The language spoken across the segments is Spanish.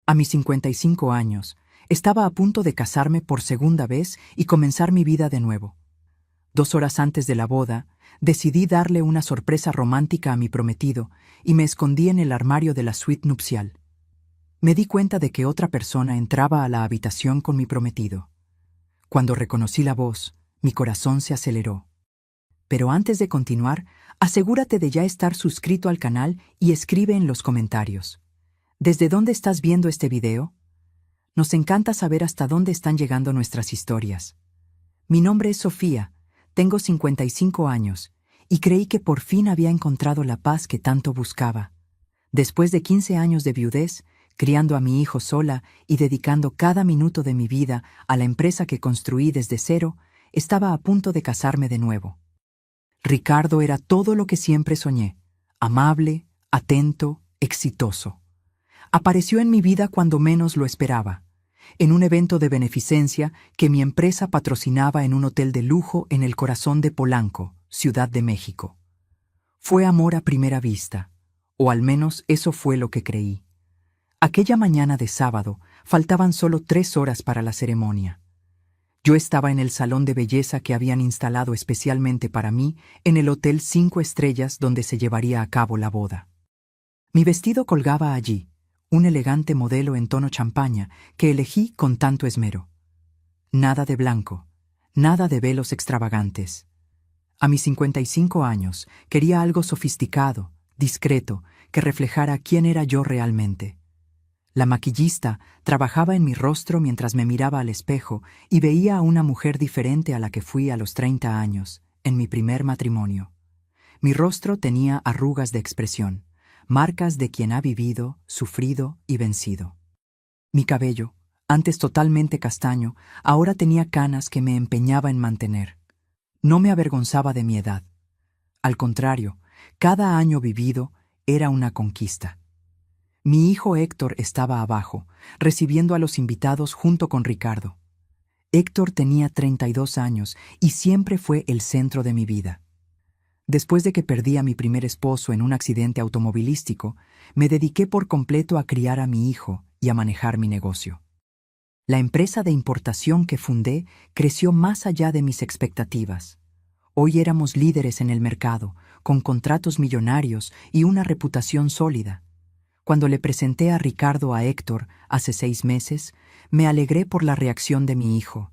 A mis 55 años, estaba a punto de casarme por segunda vez y comenzar mi vida de nuevo. 2 horas antes de la boda, decidí darle una sorpresa romántica a mi prometido y me escondí en el armario de la suite nupcial. Me di cuenta de que otra persona entraba a la habitación con mi prometido. Cuando reconocí la voz, mi corazón se aceleró. Pero antes de continuar, asegúrate de ya estar suscrito al canal y escribe en los comentarios. ¿Desde dónde estás viendo este video? Nos encanta saber hasta dónde están llegando nuestras historias. Mi nombre es Sofía, tengo 55 años, y creí que por fin había encontrado la paz que tanto buscaba. Después de 15 años de viudez, criando a mi hijo sola y dedicando cada minuto de mi vida a la empresa que construí desde cero, estaba a punto de casarme de nuevo. Ricardo era todo lo que siempre soñé: amable, atento, exitoso. Apareció en mi vida cuando menos lo esperaba, en un evento de beneficencia que mi empresa patrocinaba en un hotel de lujo en el corazón de Polanco, Ciudad de México. Fue amor a primera vista, o al menos eso fue lo que creí. Aquella mañana de sábado faltaban solo 3 horas para la ceremonia. Yo estaba en el salón de belleza que habían instalado especialmente para mí en el Hotel 5 Estrellas donde se llevaría a cabo la boda. Mi vestido colgaba allí, un elegante modelo en tono champaña que elegí con tanto esmero. Nada de blanco, nada de velos extravagantes. A mis 55 años quería algo sofisticado, discreto, que reflejara quién era yo realmente. La maquillista trabajaba en mi rostro mientras me miraba al espejo y veía a una mujer diferente a la que fui a los 30 años, en mi primer matrimonio. Mi rostro tenía arrugas de expresión, marcas de quien ha vivido, sufrido y vencido. Mi cabello, antes totalmente castaño, ahora tenía canas que me empeñaba en mantener. No me avergonzaba de mi edad. Al contrario, cada año vivido era una conquista. Mi hijo Héctor estaba abajo, recibiendo a los invitados junto con Ricardo. Héctor tenía 32 años y siempre fue el centro de mi vida. Después de que perdí a mi primer esposo en un accidente automovilístico, me dediqué por completo a criar a mi hijo y a manejar mi negocio. La empresa de importación que fundé creció más allá de mis expectativas. Hoy éramos líderes en el mercado, con contratos millonarios y una reputación sólida. Cuando le presenté a Ricardo a Héctor hace 6 meses, me alegré por la reacción de mi hijo.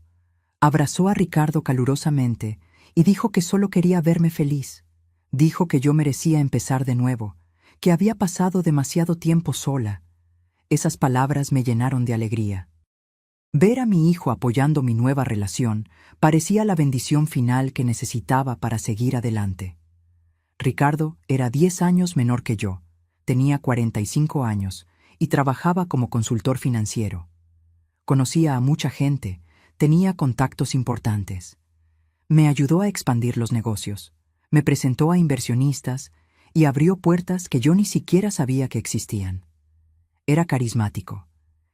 Abrazó a Ricardo calurosamente y dijo que solo quería verme feliz. Dijo que yo merecía empezar de nuevo, que había pasado demasiado tiempo sola. Esas palabras me llenaron de alegría. Ver a mi hijo apoyando mi nueva relación parecía la bendición final que necesitaba para seguir adelante. Ricardo era 10 años menor que yo. Tenía 45 años y trabajaba como consultor financiero. Conocía a mucha gente, tenía contactos importantes. Me ayudó a expandir los negocios, me presentó a inversionistas y abrió puertas que yo ni siquiera sabía que existían. Era carismático,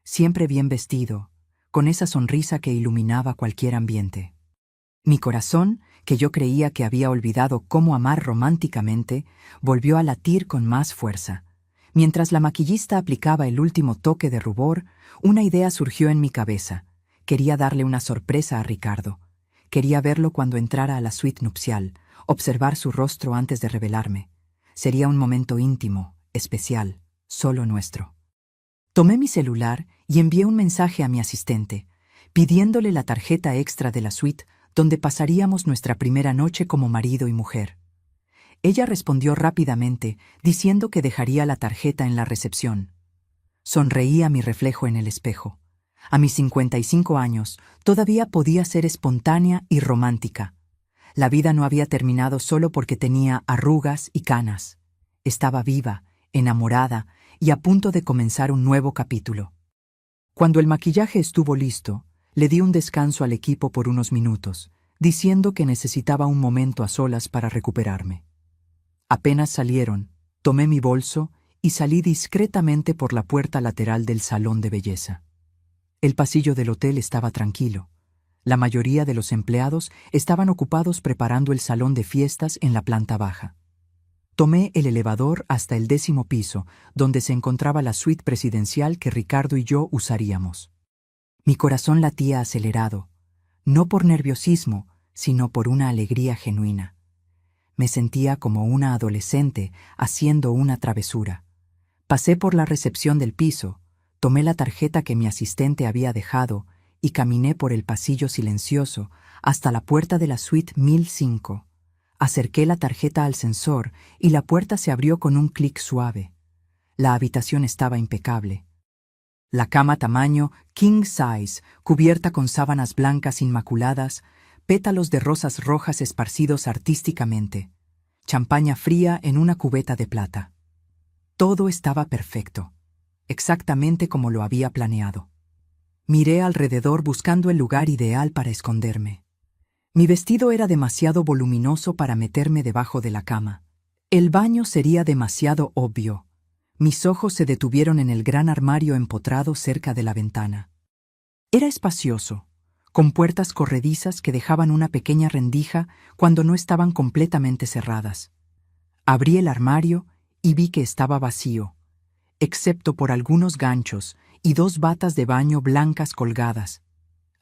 siempre bien vestido, con esa sonrisa que iluminaba cualquier ambiente. Mi corazón, que yo creía que había olvidado cómo amar románticamente, volvió a latir con más fuerza. Mientras la maquillista aplicaba el último toque de rubor, una idea surgió en mi cabeza. Quería darle una sorpresa a Ricardo. Quería verlo cuando entrara a la suite nupcial, observar su rostro antes de revelarme. Sería un momento íntimo, especial, solo nuestro. Tomé mi celular y envié un mensaje a mi asistente, pidiéndole la tarjeta extra de la suite donde pasaríamos nuestra primera noche como marido y mujer. Ella respondió rápidamente, diciendo que dejaría la tarjeta en la recepción. Sonreí a mi reflejo en el espejo. A mis 55 años, todavía podía ser espontánea y romántica. La vida no había terminado solo porque tenía arrugas y canas. Estaba viva, enamorada y a punto de comenzar un nuevo capítulo. Cuando el maquillaje estuvo listo, le di un descanso al equipo por unos minutos, diciendo que necesitaba un momento a solas para recuperarme. Apenas salieron, tomé mi bolso y salí discretamente por la puerta lateral del salón de belleza. El pasillo del hotel estaba tranquilo. La mayoría de los empleados estaban ocupados preparando el salón de fiestas en la planta baja. Tomé el elevador hasta el 10º piso, donde se encontraba la suite presidencial que Ricardo y yo usaríamos. Mi corazón latía acelerado, no por nerviosismo, sino por una alegría genuina. Me sentía como una adolescente haciendo una travesura. Pasé por la recepción del piso, tomé la tarjeta que mi asistente había dejado y caminé por el pasillo silencioso hasta la puerta de la suite 1005. Acerqué la tarjeta al sensor y la puerta se abrió con un clic suave. La habitación estaba impecable. La cama tamaño king size, cubierta con sábanas blancas inmaculadas, pétalos de rosas rojas esparcidos artísticamente, champaña fría en una cubeta de plata. Todo estaba perfecto, exactamente como lo había planeado. Miré alrededor buscando el lugar ideal para esconderme. Mi vestido era demasiado voluminoso para meterme debajo de la cama. El baño sería demasiado obvio. Mis ojos se detuvieron en el gran armario empotrado cerca de la ventana. Era espacioso, con puertas corredizas que dejaban una pequeña rendija cuando no estaban completamente cerradas. Abrí el armario y vi que estaba vacío, excepto por algunos ganchos y 2 batas de baño blancas colgadas.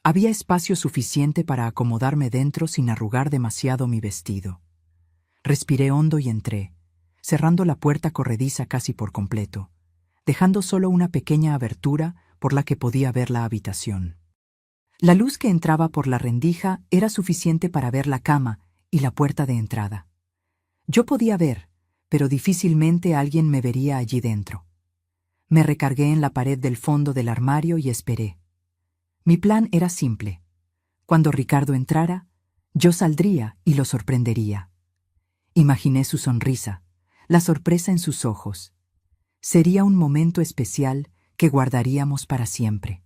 Había espacio suficiente para acomodarme dentro sin arrugar demasiado mi vestido. Respiré hondo y entré, cerrando la puerta corrediza casi por completo, dejando solo una pequeña abertura por la que podía ver la habitación. La luz que entraba por la rendija era suficiente para ver la cama y la puerta de entrada. Yo podía ver, pero difícilmente alguien me vería allí dentro. Me recargué en la pared del fondo del armario y esperé. Mi plan era simple. Cuando Ricardo entrara, yo saldría y lo sorprendería. Imaginé su sonrisa, la sorpresa en sus ojos. Sería un momento especial que guardaríamos para siempre.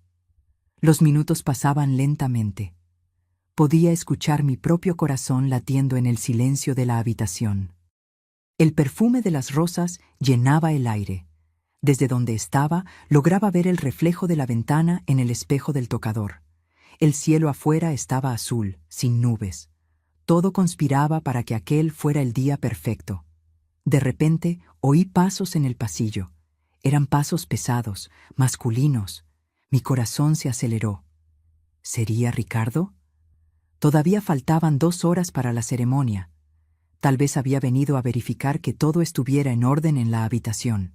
Los minutos pasaban lentamente. Podía escuchar mi propio corazón latiendo en el silencio de la habitación. El perfume de las rosas llenaba el aire. Desde donde estaba, lograba ver el reflejo de la ventana en el espejo del tocador. El cielo afuera estaba azul, sin nubes. Todo conspiraba para que aquel fuera el día perfecto. De repente, oí pasos en el pasillo. Eran pasos pesados, masculinos. Mi corazón se aceleró. ¿Sería Ricardo? Todavía faltaban 2 horas para la ceremonia. Tal vez había venido a verificar que todo estuviera en orden en la habitación.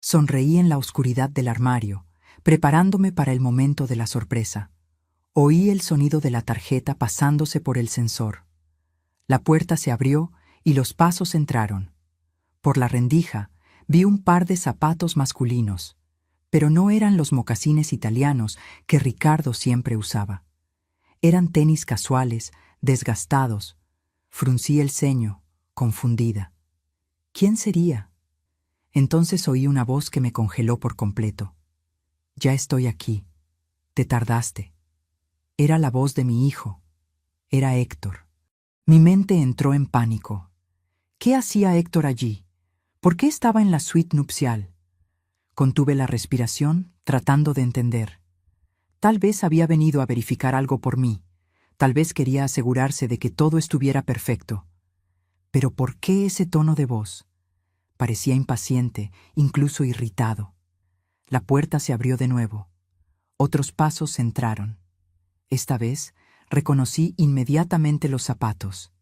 Sonreí en la oscuridad del armario, preparándome para el momento de la sorpresa. Oí el sonido de la tarjeta pasándose por el sensor. La puerta se abrió y los pasos entraron. Por la rendija vi un par de zapatos masculinos, pero no eran los mocasines italianos que Ricardo siempre usaba. Eran tenis casuales, desgastados. Fruncí el ceño, confundida. ¿Quién sería? Entonces oí una voz que me congeló por completo. Ya estoy aquí. Te tardaste. Era la voz de mi hijo. Era Héctor. Mi mente entró en pánico. ¿Qué hacía Héctor allí? ¿Por qué estaba en la suite nupcial? Contuve la respiración, tratando de entender. Tal vez había venido a verificar algo por mí. Tal vez quería asegurarse de que todo estuviera perfecto. Pero ¿por qué ese tono de voz? Parecía impaciente, incluso irritado. La puerta se abrió de nuevo. Otros pasos entraron. Esta vez reconocí inmediatamente los zapatos.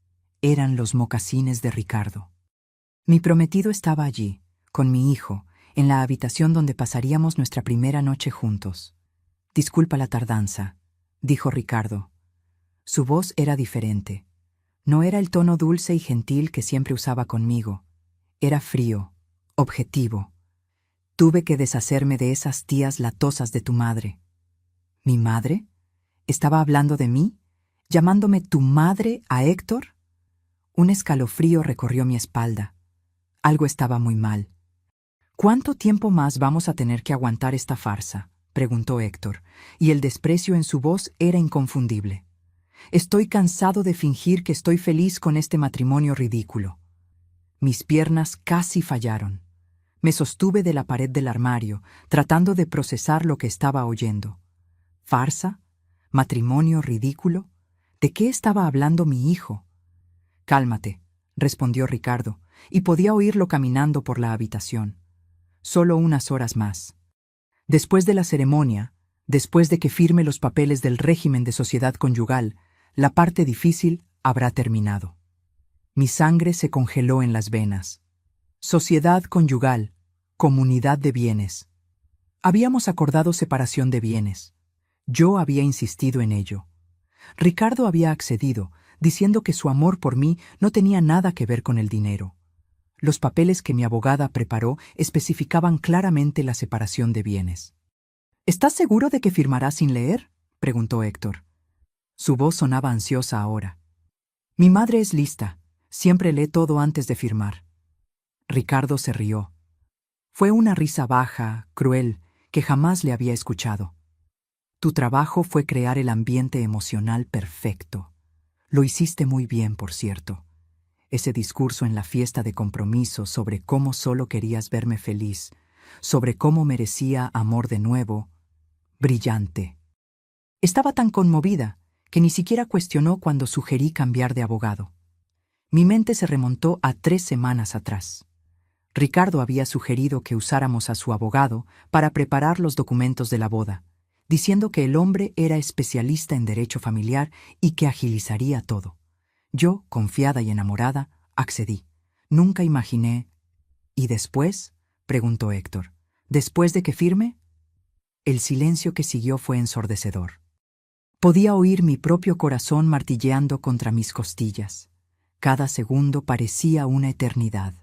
Eran los mocasines de Ricardo. Mi prometido estaba allí, con mi hijo, en la habitación donde pasaríamos nuestra primera noche juntos. «Disculpa la tardanza», dijo Ricardo. Su voz era diferente. No era el tono dulce y gentil que siempre usaba conmigo. Era frío, objetivo. Tuve que deshacerme de esas tías latosas de tu madre. ¿Mi madre? ¿Estaba hablando de mí? ¿Llamándome tu madre a Héctor? Un escalofrío recorrió mi espalda. Algo estaba muy mal. ¿Cuánto tiempo más vamos a tener que aguantar esta farsa?, preguntó Héctor, y el desprecio en su voz era inconfundible. Estoy cansado de fingir que estoy feliz con este matrimonio ridículo. Mis piernas casi fallaron. Me sostuve de la pared del armario, tratando de procesar lo que estaba oyendo. ¿Farsa? ¿Matrimonio ridículo? ¿De qué estaba hablando mi hijo? Cálmate, respondió Ricardo, y podía oírlo caminando por la habitación. Solo unas horas más. Después de la ceremonia, después de que firme los papeles del régimen de sociedad conyugal, la parte difícil habrá terminado. Mi sangre se congeló en las venas. Sociedad conyugal, comunidad de bienes. Habíamos acordado separación de bienes. Yo había insistido en ello. Ricardo había accedido, diciendo que su amor por mí no tenía nada que ver con el dinero. Los papeles que mi abogada preparó especificaban claramente la separación de bienes. ¿Estás seguro de que firmarás sin leer?, preguntó Héctor. Su voz sonaba ansiosa ahora. Mi madre es lista. Siempre lee todo antes de firmar. Ricardo se rió. Fue una risa baja, cruel, que jamás le había escuchado. Tu trabajo fue crear el ambiente emocional perfecto. Lo hiciste muy bien, por cierto. Ese discurso en la fiesta de compromiso sobre cómo solo querías verme feliz, sobre cómo merecía amor de nuevo, brillante. Estaba tan conmovida que ni siquiera cuestionó cuando sugerí cambiar de abogado. Mi mente se remontó a 3 semanas atrás. Ricardo había sugerido que usáramos a su abogado para preparar los documentos de la boda, diciendo que el hombre era especialista en derecho familiar y que agilizaría todo. Yo, confiada y enamorada, accedí. Nunca imaginé... ¿Y después?, preguntó Héctor. ¿Después de que firme? El silencio que siguió fue ensordecedor. Podía oír mi propio corazón martilleando contra mis costillas. Cada segundo parecía una eternidad.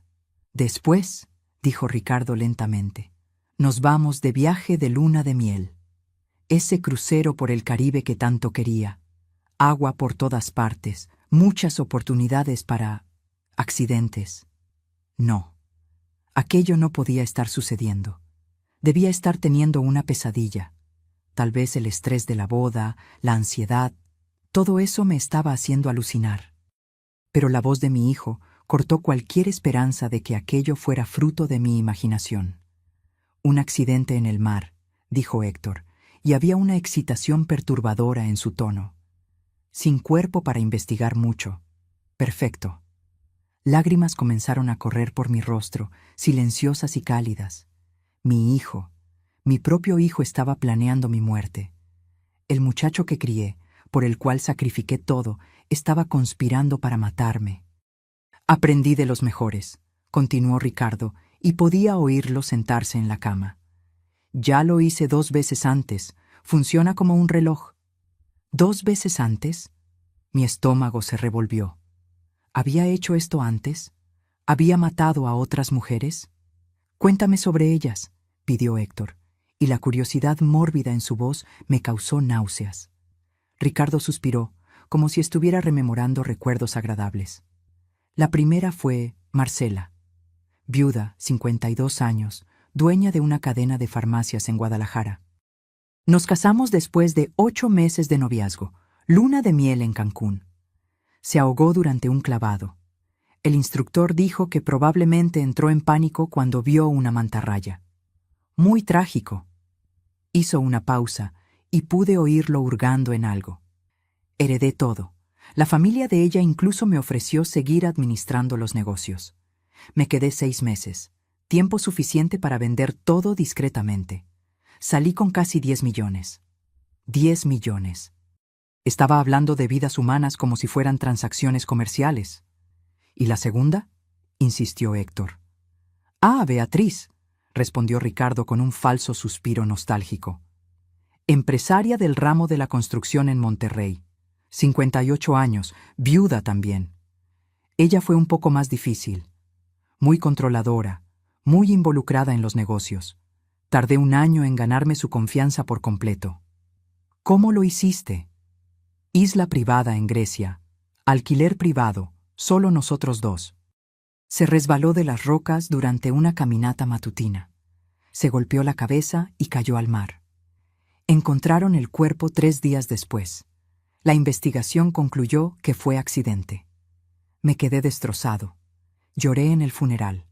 Después, dijo Ricardo lentamente, nos vamos de viaje de luna de miel. Ese crucero por el Caribe que tanto quería. Agua por todas partes, muchas oportunidades para... accidentes. No. Aquello no podía estar sucediendo. Debía estar teniendo una pesadilla. Tal vez el estrés de la boda, la ansiedad, todo eso me estaba haciendo alucinar. Pero la voz de mi hijo cortó cualquier esperanza de que aquello fuera fruto de mi imaginación. Un accidente en el mar, dijo Héctor, y había una excitación perturbadora en su tono. Sin cuerpo para investigar mucho. Perfecto. Lágrimas comenzaron a correr por mi rostro, silenciosas y cálidas. Mi hijo, mi propio hijo estaba planeando mi muerte. El muchacho que crié, por el cual sacrifiqué todo, estaba conspirando para matarme. Aprendí de los mejores, continuó Ricardo, y podía oírlo sentarse en la cama. Ya lo hice 2 veces antes, funciona como un reloj. ¿2 veces antes? Mi estómago se revolvió. ¿Había hecho esto antes? ¿Había matado a otras mujeres? Cuéntame sobre ellas, pidió Héctor, y la curiosidad mórbida en su voz me causó náuseas. Ricardo suspiró, como si estuviera rememorando recuerdos agradables. La primera fue Marcela, viuda, 52 años, dueña de una cadena de farmacias en Guadalajara. Nos casamos después de 8 meses de noviazgo, luna de miel en Cancún. Se ahogó durante un clavado. El instructor dijo que probablemente entró en pánico cuando vio una mantarraya. Muy trágico. Hizo una pausa y pude oírlo hurgando en algo. Heredé todo. La familia de ella incluso me ofreció seguir administrando los negocios. Me quedé 6 meses, tiempo suficiente para vender todo discretamente. Salí con casi 10 millones. 10 millones. Estaba hablando de vidas humanas como si fueran transacciones comerciales. ¿Y la segunda?, insistió Héctor. Ah, Beatriz, respondió Ricardo con un falso suspiro nostálgico. Empresaria del ramo de la construcción en Monterrey. 58 años, viuda también. Ella fue un poco más difícil. Muy controladora, muy involucrada en los negocios. Tardé 1 año en ganarme su confianza por completo. ¿Cómo lo hiciste? Isla privada en Grecia. Alquiler privado, solo nosotros 2. Se resbaló de las rocas durante una caminata matutina. Se golpeó la cabeza y cayó al mar. Encontraron el cuerpo 3 días después. La investigación concluyó que fue accidente. Me quedé destrozado. Lloré en el funeral.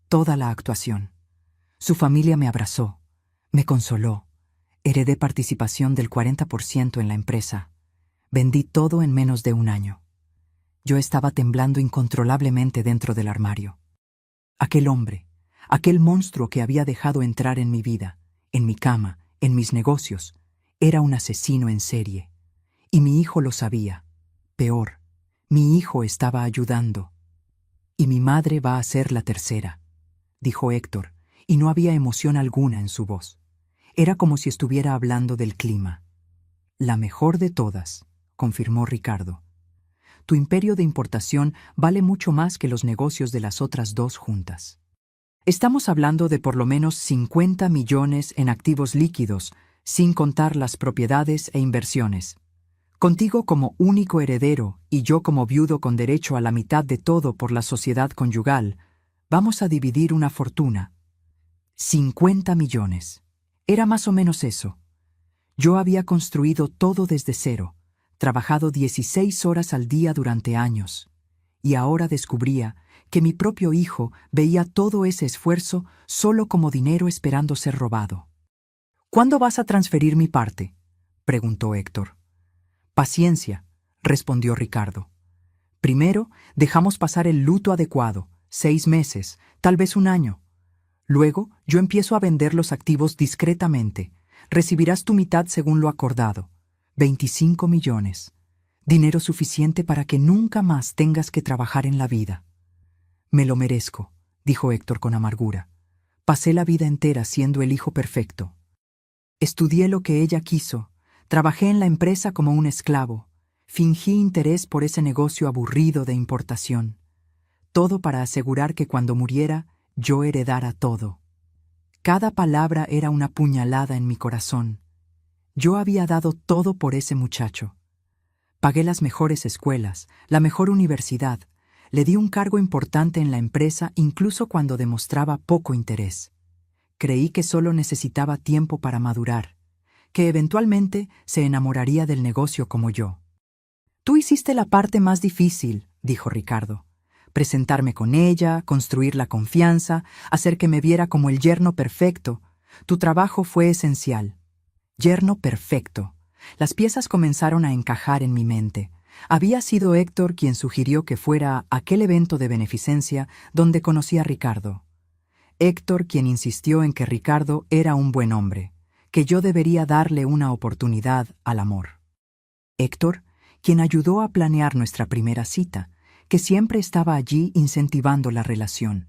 Toda la actuación. Su familia me abrazó. Me consoló. Heredé participación del 40% en la empresa. Vendí todo en menos de 1 año. Yo estaba temblando incontrolablemente dentro del armario. Aquel hombre, aquel monstruo que había dejado entrar en mi vida, en mi cama, en mis negocios, era un asesino en serie. Y mi hijo lo sabía. Peor, mi hijo estaba ayudando. Y mi madre va a ser la tercera, dijo Héctor, y no había emoción alguna en su voz. Era como si estuviera hablando del clima. La mejor de todas, confirmó Ricardo. Tu imperio de importación vale mucho más que los negocios de las otras dos juntas. Estamos hablando de por lo menos 50 millones en activos líquidos, sin contar las propiedades e inversiones. Contigo como único heredero y yo como viudo con derecho a la mitad de todo por la sociedad conyugal, vamos a dividir una fortuna. 50 millones. Era más o menos eso. Yo había construido todo desde cero, trabajado 16 horas al día durante años, y ahora descubría que mi propio hijo veía todo ese esfuerzo solo como dinero esperando ser robado. ¿Cuándo vas a transferir mi parte?, preguntó Héctor. Paciencia, respondió Ricardo. Primero, dejamos pasar el luto adecuado, 6 meses, tal vez un año. Luego, yo empiezo a vender los activos discretamente. Recibirás tu mitad según lo acordado, 25 millones. Dinero suficiente para que nunca más tengas que trabajar en la vida. Me lo merezco, dijo Héctor con amargura. Pasé la vida entera siendo el hijo perfecto. Estudié lo que ella quiso, trabajé en la empresa como un esclavo, fingí interés por ese negocio aburrido de importación. Todo para asegurar que cuando muriera, yo heredara todo. Cada palabra era una puñalada en mi corazón. Yo había dado todo por ese muchacho. Pagué las mejores escuelas, la mejor universidad, le di un cargo importante en la empresa incluso cuando demostraba poco interés. Creí que solo necesitaba tiempo para madurar, que eventualmente se enamoraría del negocio como yo. Tú hiciste la parte más difícil, dijo Ricardo. Presentarme con ella, construir la confianza, hacer que me viera como el yerno perfecto. Tu trabajo fue esencial. Yerno perfecto. Las piezas comenzaron a encajar en mi mente. Había sido Héctor quien sugirió que fuera a aquel evento de beneficencia donde conocí a Ricardo. Héctor quien insistió en que Ricardo era un buen hombre, que yo debería darle una oportunidad al amor. Héctor, quien ayudó a planear nuestra primera cita, que siempre estaba allí incentivando la relación.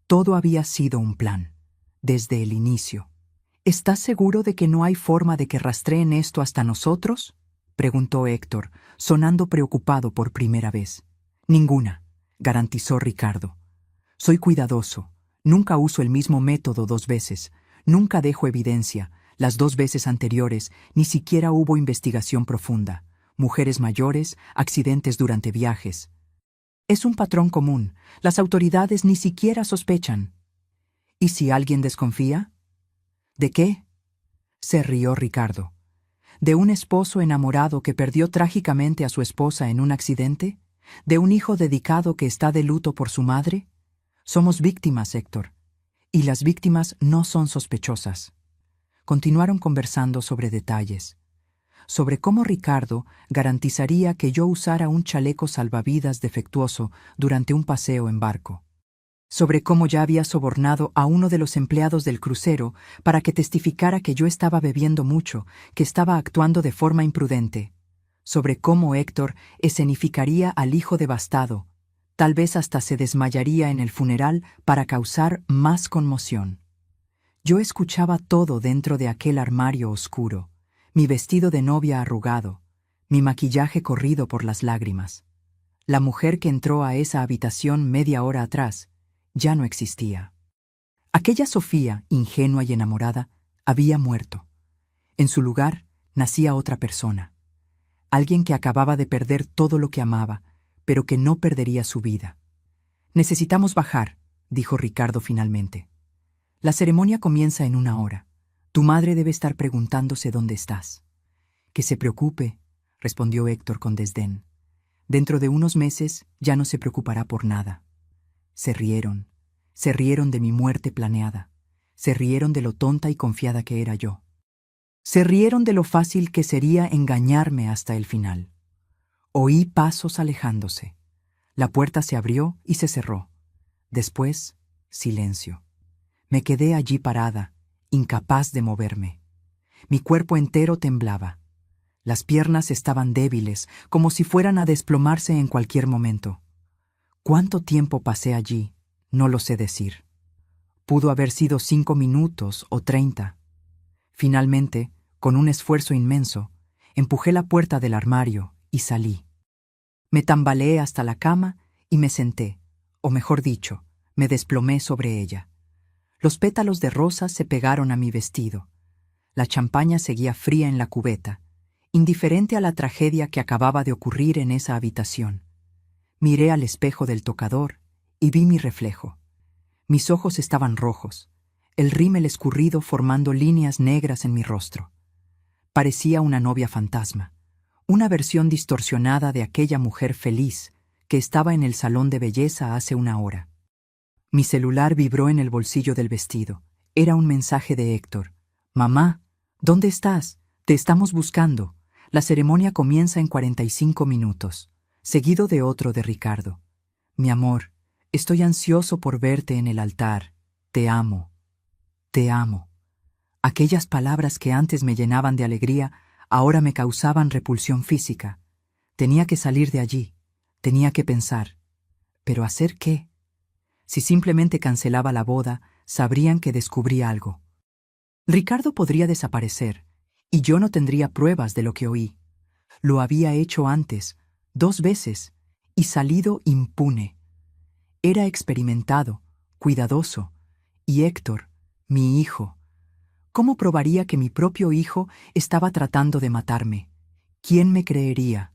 Todo había sido un plan, desde el inicio. ¿Estás seguro de que no hay forma de que rastreen esto hasta nosotros?, preguntó Héctor, sonando preocupado por primera vez. Ninguna, garantizó Ricardo. Soy cuidadoso. Nunca uso el mismo método 2 veces. Nunca dejo evidencia. Las 2 veces anteriores ni siquiera hubo investigación profunda. Mujeres mayores, accidentes durante viajes. Es un patrón común. Las autoridades ni siquiera sospechan. ¿Y si alguien desconfía? ¿De qué? Se rió Ricardo. ¿De un esposo enamorado que perdió trágicamente a su esposa en un accidente? ¿De un hijo dedicado que está de luto por su madre? Somos víctimas, Héctor. Y las víctimas no son sospechosas. Continuaron conversando sobre detalles. Sobre cómo Ricardo garantizaría que yo usara un chaleco salvavidas defectuoso durante un paseo en barco. Sobre cómo ya había sobornado a uno de los empleados del crucero para que testificara que yo estaba bebiendo mucho, que estaba actuando de forma imprudente. Sobre cómo Héctor escenificaría al hijo devastado, tal vez hasta se desmayaría en el funeral para causar más conmoción. Yo escuchaba todo dentro de aquel armario oscuro, mi vestido de novia arrugado, mi maquillaje corrido por las lágrimas. La mujer que entró a esa habitación media hora atrás ya no existía. Aquella Sofía, ingenua y enamorada, había muerto. En su lugar nacía otra persona, alguien que acababa de perder todo lo que amaba, pero que no perdería su vida. Necesitamos bajar, dijo Ricardo finalmente. La ceremonia comienza en 1 hora. Tu madre debe estar preguntándose dónde estás. Que se preocupe, respondió Héctor con desdén. Dentro de unos meses ya no se preocupará por nada. Se rieron de mi muerte planeada, se rieron de lo tonta y confiada que era yo. Se rieron de lo fácil que sería engañarme hasta el final. Oí pasos alejándose. La puerta se abrió y se cerró. Después, silencio. Me quedé allí parada, incapaz de moverme. Mi cuerpo entero temblaba. Las piernas estaban débiles, como si fueran a desplomarse en cualquier momento. ¿Cuánto tiempo pasé allí? No lo sé decir. Pudo haber sido 5 minutos o 30. Finalmente, con un esfuerzo inmenso, empujé la puerta del armario y salí. Me tambaleé hasta la cama y me senté, o mejor dicho, me desplomé sobre ella. Los pétalos de rosa se pegaron a mi vestido. La champaña seguía fría en la cubeta, indiferente a la tragedia que acababa de ocurrir en esa habitación. Miré al espejo del tocador y vi mi reflejo. Mis ojos estaban rojos, el rímel escurrido formando líneas negras en mi rostro. Parecía una novia fantasma, una versión distorsionada de aquella mujer feliz que estaba en el salón de belleza hace una hora. Mi celular vibró en el bolsillo del vestido. Era un mensaje de Héctor. «Mamá, ¿dónde estás? Te estamos buscando. La ceremonia comienza en 45 minutos», seguido de otro de Ricardo. «Mi amor, estoy ansioso por verte en el altar. Te amo. Te amo». Aquellas palabras que antes me llenaban de alegría, ahora me causaban repulsión física. Tenía que salir de allí. Tenía que pensar. ¿Pero hacer qué? Si simplemente cancelaba la boda, sabrían que descubrí algo. Ricardo podría desaparecer, y yo no tendría pruebas de lo que oí. Lo había hecho antes, 2 veces, y salido impune. Era experimentado, cuidadoso, y Héctor, mi hijo. ¿Cómo probaría que mi propio hijo estaba tratando de matarme? ¿Quién me creería?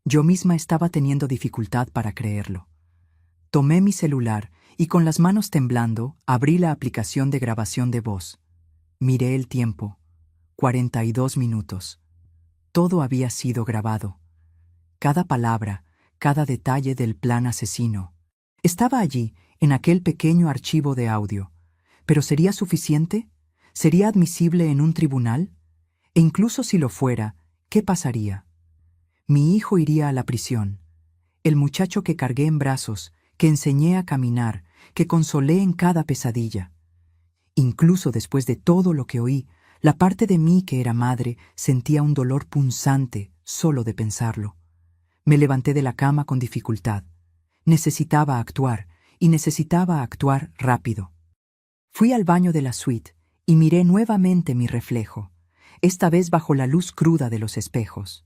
Yo misma estaba teniendo dificultad para creerlo. Tomé mi celular y con las manos temblando abrí la aplicación de grabación de voz. Miré el tiempo. 42 minutos. Todo había sido grabado. Cada palabra, cada detalle del plan asesino. Estaba allí, en aquel pequeño archivo de audio. ¿Pero sería suficiente? ¿Sería admisible en un tribunal? E incluso si lo fuera, ¿qué pasaría? Mi hijo iría a la prisión. El muchacho que cargué en brazos, que enseñé a caminar, que consolé en cada pesadilla. Incluso después de todo lo que oí, la parte de mí que era madre sentía un dolor punzante solo de pensarlo. Me levanté de la cama con dificultad. Necesitaba actuar, y necesitaba actuar rápido. Fui al baño de la suite y miré nuevamente mi reflejo, esta vez bajo la luz cruda de los espejos.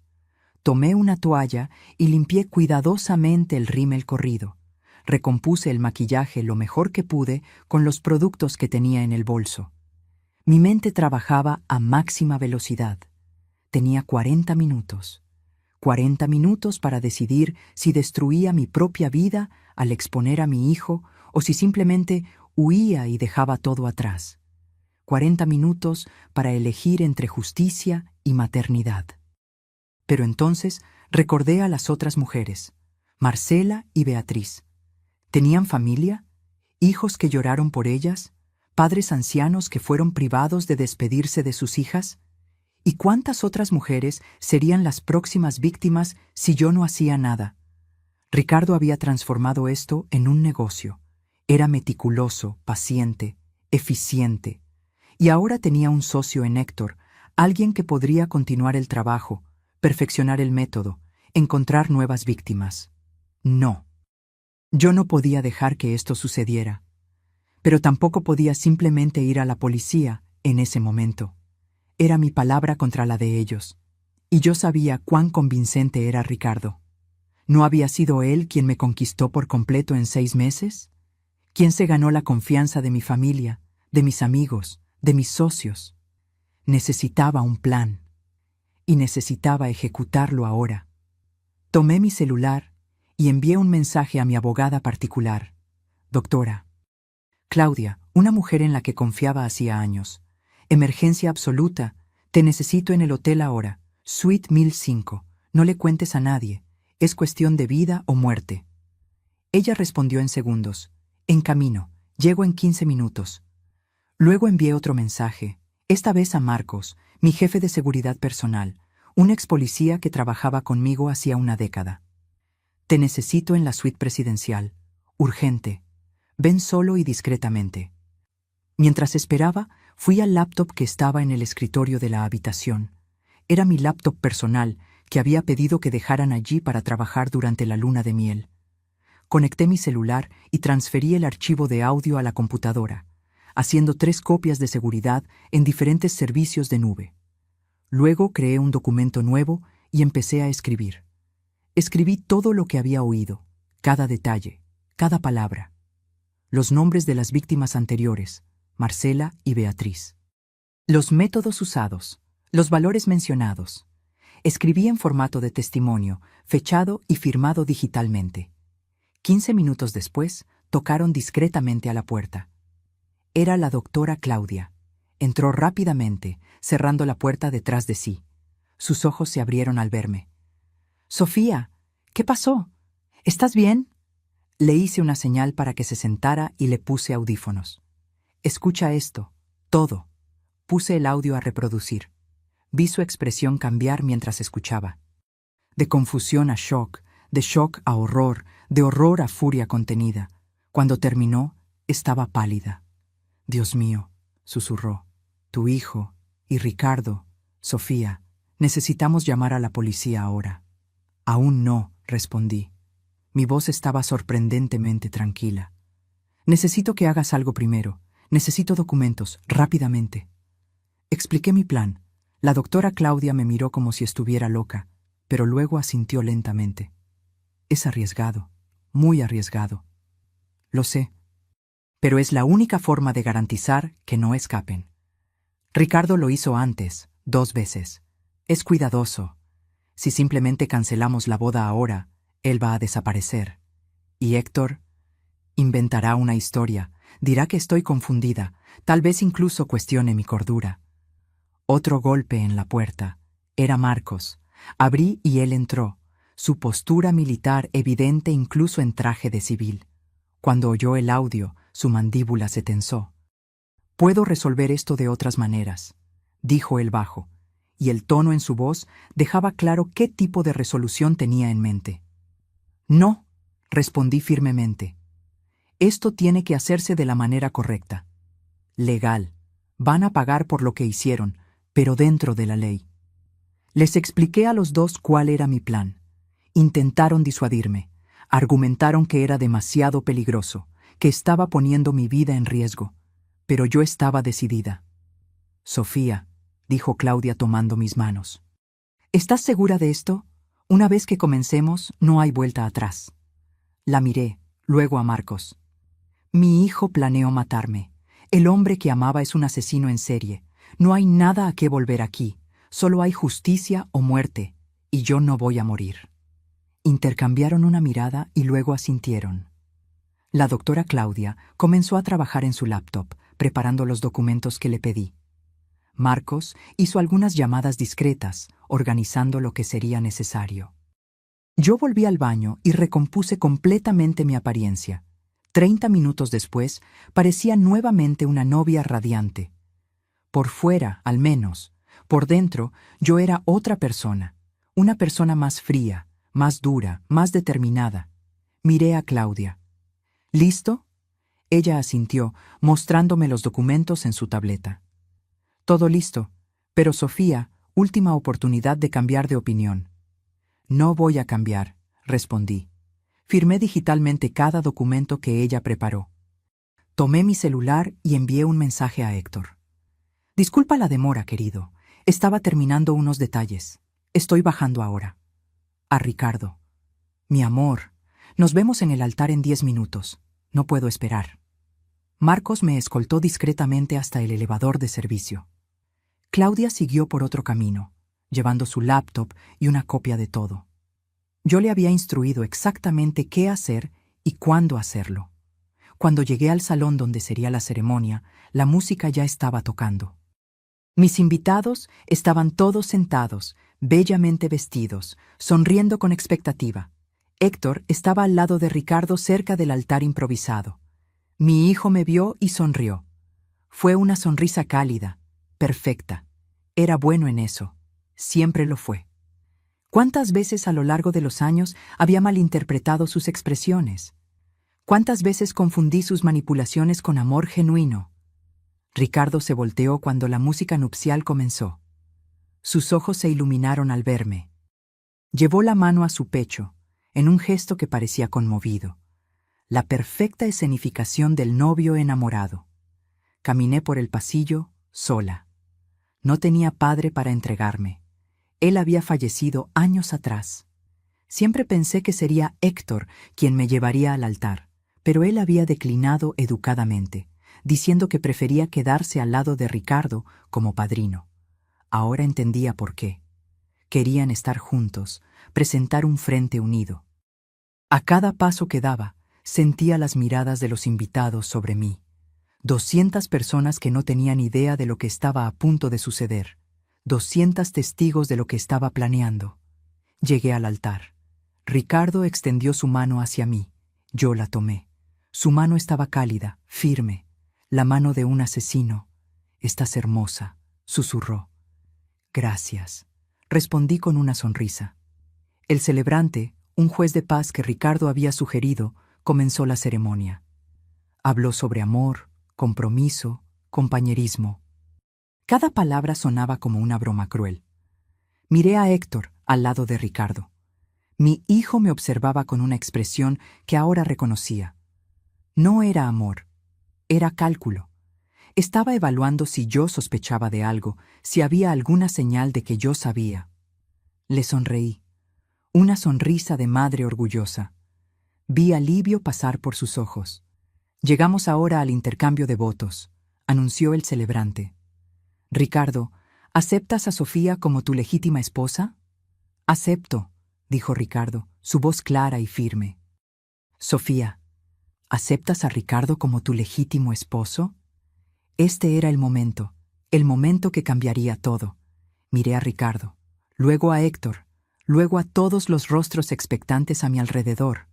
Tomé una toalla y limpié cuidadosamente el rímel corrido. Recompuse el maquillaje lo mejor que pude con los productos que tenía en el bolso. Mi mente trabajaba a máxima velocidad. Tenía 40 minutos. 40 minutos para decidir si destruía mi propia vida al exponer a mi hijo o si simplemente huía y dejaba todo atrás. 40 minutos para elegir entre justicia y maternidad. Pero entonces recordé a las otras mujeres, Marcela y Beatriz. ¿Tenían familia? ¿Hijos que lloraron por ellas? ¿Padres ancianos que fueron privados de despedirse de sus hijas? ¿Y cuántas otras mujeres serían las próximas víctimas si yo no hacía nada? Ricardo había transformado esto en un negocio. Era meticuloso, paciente, eficiente. Y ahora tenía un socio en Héctor, alguien que podría continuar el trabajo, perfeccionar el método, encontrar nuevas víctimas. No. Yo no podía dejar que esto sucediera. Pero tampoco podía simplemente ir a la policía en ese momento. Era mi palabra contra la de ellos. Y yo sabía cuán convincente era Ricardo. ¿No había sido él quien me conquistó por completo en 6 meses? ¿Quién se ganó la confianza de mi familia, de mis amigos, de mis socios? Necesitaba un plan. Y necesitaba ejecutarlo ahora. Tomé mi celular y envié un mensaje a mi abogada particular. Doctora. Claudia, una mujer en la que confiaba hacía años. Emergencia absoluta. Te necesito en el hotel ahora. Suite 1005. No le cuentes a nadie. Es cuestión de vida o muerte. Ella respondió en segundos. En camino. Llego en 15 minutos. Luego envié otro mensaje, esta vez a Marcos, mi jefe de seguridad personal, un ex policía que trabajaba conmigo hacía una década. Te necesito en la suite presidencial. Urgente. Ven solo y discretamente. Mientras esperaba, fui al laptop que estaba en el escritorio de la habitación. Era mi laptop personal, que había pedido que dejaran allí para trabajar durante la luna de miel. Conecté mi celular y transferí el archivo de audio a la computadora, haciendo 3 copias de seguridad en diferentes servicios de nube. Luego creé un documento nuevo y empecé a escribir. Escribí todo lo que había oído, cada detalle, cada palabra. Los nombres de las víctimas anteriores, Marcela y Beatriz. Los métodos usados, los valores mencionados. Escribí en formato de testimonio, fechado y firmado digitalmente. 15 minutos después, tocaron discretamente a la puerta. Era la doctora Claudia. Entró rápidamente, cerrando la puerta detrás de sí. Sus ojos se abrieron al verme. «Sofía, ¿qué pasó? ¿Estás bien?» Le hice una señal para que se sentara y le puse audífonos. «Escucha esto, todo». Puse el audio a reproducir. Vi su expresión cambiar mientras escuchaba. De confusión a shock, de shock a horror, de horror a furia contenida. Cuando terminó, estaba pálida. «Dios mío», susurró, «tu hijo y Ricardo, Sofía, necesitamos llamar a la policía ahora». «Aún no», respondí. Mi voz estaba sorprendentemente tranquila. «Necesito que hagas algo primero. Necesito documentos, rápidamente». Expliqué mi plan. La doctora Claudia me miró como si estuviera loca, pero luego asintió lentamente. «Es arriesgado, muy arriesgado». «Lo sé, pero es la única forma de garantizar que no escapen. Ricardo lo hizo antes, 2 veces. Es cuidadoso. Si simplemente cancelamos la boda ahora, él va a desaparecer. Y Héctor inventará una historia, dirá que estoy confundida, tal vez incluso cuestione mi cordura». Otro golpe en la puerta. Era Marcos. Abrí y él entró, su postura militar evidente incluso en traje de civil. Cuando oyó el audio, su mandíbula se tensó. «Puedo resolver esto de otras maneras», dijo él bajo, y el tono en su voz dejaba claro qué tipo de resolución tenía en mente. «No», respondí firmemente. «Esto tiene que hacerse de la manera correcta. Legal. Van a pagar por lo que hicieron, pero dentro de la ley». Les expliqué a los dos cuál era mi plan. Intentaron disuadirme. Argumentaron que era demasiado peligroso, que estaba poniendo mi vida en riesgo. Pero yo estaba decidida. «Sofía», dijo Claudia tomando mis manos. «¿Estás segura de esto? Una vez que comencemos, no hay vuelta atrás». La miré, luego a Marcos. «Mi hijo planeó matarme. El hombre que amaba es un asesino en serie. No hay nada a qué volver aquí. Solo hay justicia o muerte, y yo no voy a morir». Intercambiaron una mirada y luego asintieron. La doctora Claudia comenzó a trabajar en su laptop, preparando los documentos que le pedí. Marcos hizo algunas llamadas discretas, organizando lo que sería necesario. Yo volví al baño y recompuse completamente mi apariencia. 30 minutos después, parecía nuevamente una novia radiante. Por fuera, al menos. Por dentro, yo era otra persona. Una persona más fría, más dura, más determinada. Miré a Claudia. «¿Listo?» Ella asintió, mostrándome los documentos en su tableta. «Todo listo, pero Sofía, última oportunidad de cambiar de opinión». «No voy a cambiar», respondí. Firmé digitalmente cada documento que ella preparó. Tomé mi celular y envié un mensaje a Héctor. «Disculpa la demora, querido. Estaba terminando unos detalles. Estoy bajando ahora». A Ricardo. «Mi amor, nos vemos en el altar en 10 minutos. No puedo esperar». Marcos me escoltó discretamente hasta el elevador de servicio. Claudia siguió por otro camino, llevando su laptop y una copia de todo. Yo le había instruido exactamente qué hacer y cuándo hacerlo. Cuando llegué al salón donde sería la ceremonia, la música ya estaba tocando. Mis invitados estaban todos sentados, bellamente vestidos, sonriendo con expectativa. Héctor estaba al lado de Ricardo cerca del altar improvisado. Mi hijo me vio y sonrió. Fue una sonrisa cálida, perfecta. Era bueno en eso. Siempre lo fue. ¿Cuántas veces a lo largo de los años había malinterpretado sus expresiones? ¿Cuántas veces confundí sus manipulaciones con amor genuino? Ricardo se volteó cuando la música nupcial comenzó. Sus ojos se iluminaron al verme. Llevó la mano a su pecho, en un gesto que parecía conmovido. La perfecta escenificación del novio enamorado. Caminé por el pasillo, sola. No tenía padre para entregarme. Él había fallecido años atrás. Siempre pensé que sería Héctor quien me llevaría al altar, pero él había declinado educadamente, diciendo que prefería quedarse al lado de Ricardo como padrino. Ahora entendía por qué. Querían estar juntos, presentar un frente unido. A cada paso que daba, sentía las miradas de los invitados sobre mí. 200 personas que no tenían idea de lo que estaba a punto de suceder. 200 testigos de lo que estaba planeando. Llegué al altar. Ricardo extendió su mano hacia mí. Yo la tomé. Su mano estaba cálida, firme. La mano de un asesino. «Estás hermosa», susurró. «Gracias», respondí con una sonrisa. El celebrante, un juez de paz que Ricardo había sugerido, comenzó la ceremonia. Habló sobre amor, compromiso, compañerismo. Cada palabra sonaba como una broma cruel. Miré a Héctor al lado de Ricardo. Mi hijo me observaba con una expresión que ahora reconocía. No era amor, era cálculo. Estaba evaluando si yo sospechaba de algo, si había alguna señal de que yo sabía. Le sonreí. Una sonrisa de madre orgullosa. Vi alivio pasar por sus ojos. «Llegamos ahora al intercambio de votos», anunció el celebrante. «Ricardo, ¿aceptas a Sofía como tu legítima esposa?» «Acepto», dijo Ricardo, su voz clara y firme. «Sofía, ¿aceptas a Ricardo como tu legítimo esposo?» Este era el momento que cambiaría todo. Miré a Ricardo, luego a Héctor, luego a todos los rostros expectantes a mi alrededor.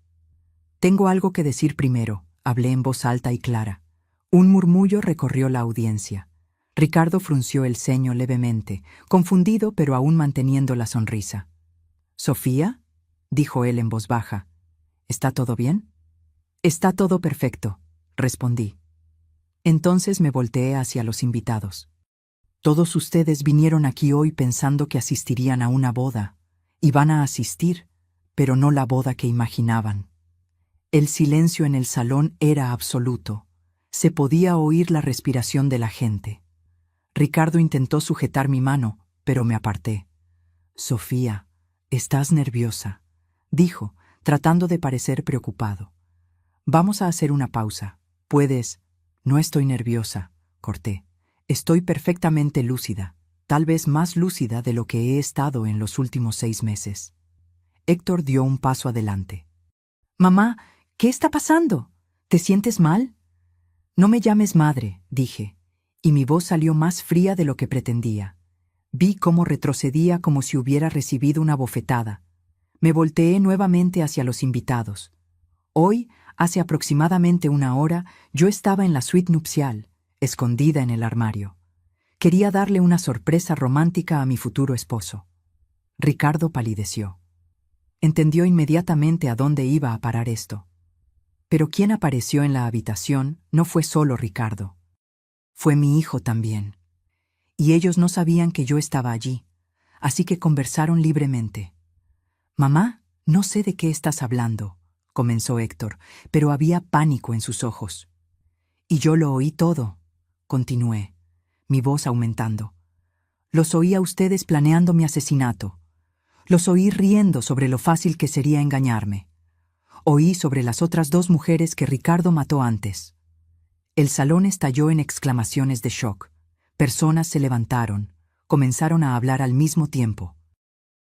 «Tengo algo que decir primero», hablé en voz alta y clara. Un murmullo recorrió la audiencia. Ricardo frunció el ceño levemente, confundido pero aún manteniendo la sonrisa. «¿Sofía?», dijo él en voz baja. «¿Está todo bien?» «Está todo perfecto», respondí. Entonces me volteé hacia los invitados. «Todos ustedes vinieron aquí hoy pensando que asistirían a una boda. Y van a asistir, pero no la boda que imaginaban». El silencio en el salón era absoluto. Se podía oír la respiración de la gente. Ricardo intentó sujetar mi mano, pero me aparté. «Sofía, estás nerviosa», dijo, tratando de parecer preocupado. «Vamos a hacer una pausa. Puedes...» «No estoy nerviosa», corté. «Estoy perfectamente lúcida, tal vez más lúcida de lo que he estado en los últimos 6 meses». Héctor dio un paso adelante. «Mamá, ¿qué está pasando? ¿Te sientes mal?» «No me llames madre», dije, y mi voz salió más fría de lo que pretendía. Vi cómo retrocedía como si hubiera recibido una bofetada. Me volteé nuevamente hacia los invitados. Hoy, hace aproximadamente 1 hora, yo estaba en la suite nupcial, escondida en el armario. Quería darle una sorpresa romántica a mi futuro esposo. Ricardo palideció. Entendió inmediatamente a dónde iba a parar esto. Pero quien apareció en la habitación no fue solo Ricardo. Fue mi hijo también. Y ellos no sabían que yo estaba allí, así que conversaron libremente. «Mamá, no sé de qué estás hablando», comenzó Héctor, pero había pánico en sus ojos. «Y yo lo oí todo», continué, mi voz aumentando. «Los oí a ustedes planeando mi asesinato. Los oí riendo sobre lo fácil que sería engañarme. Oí sobre las otras 2 mujeres que Ricardo mató antes». El salón estalló en exclamaciones de shock. Personas se levantaron, comenzaron a hablar al mismo tiempo.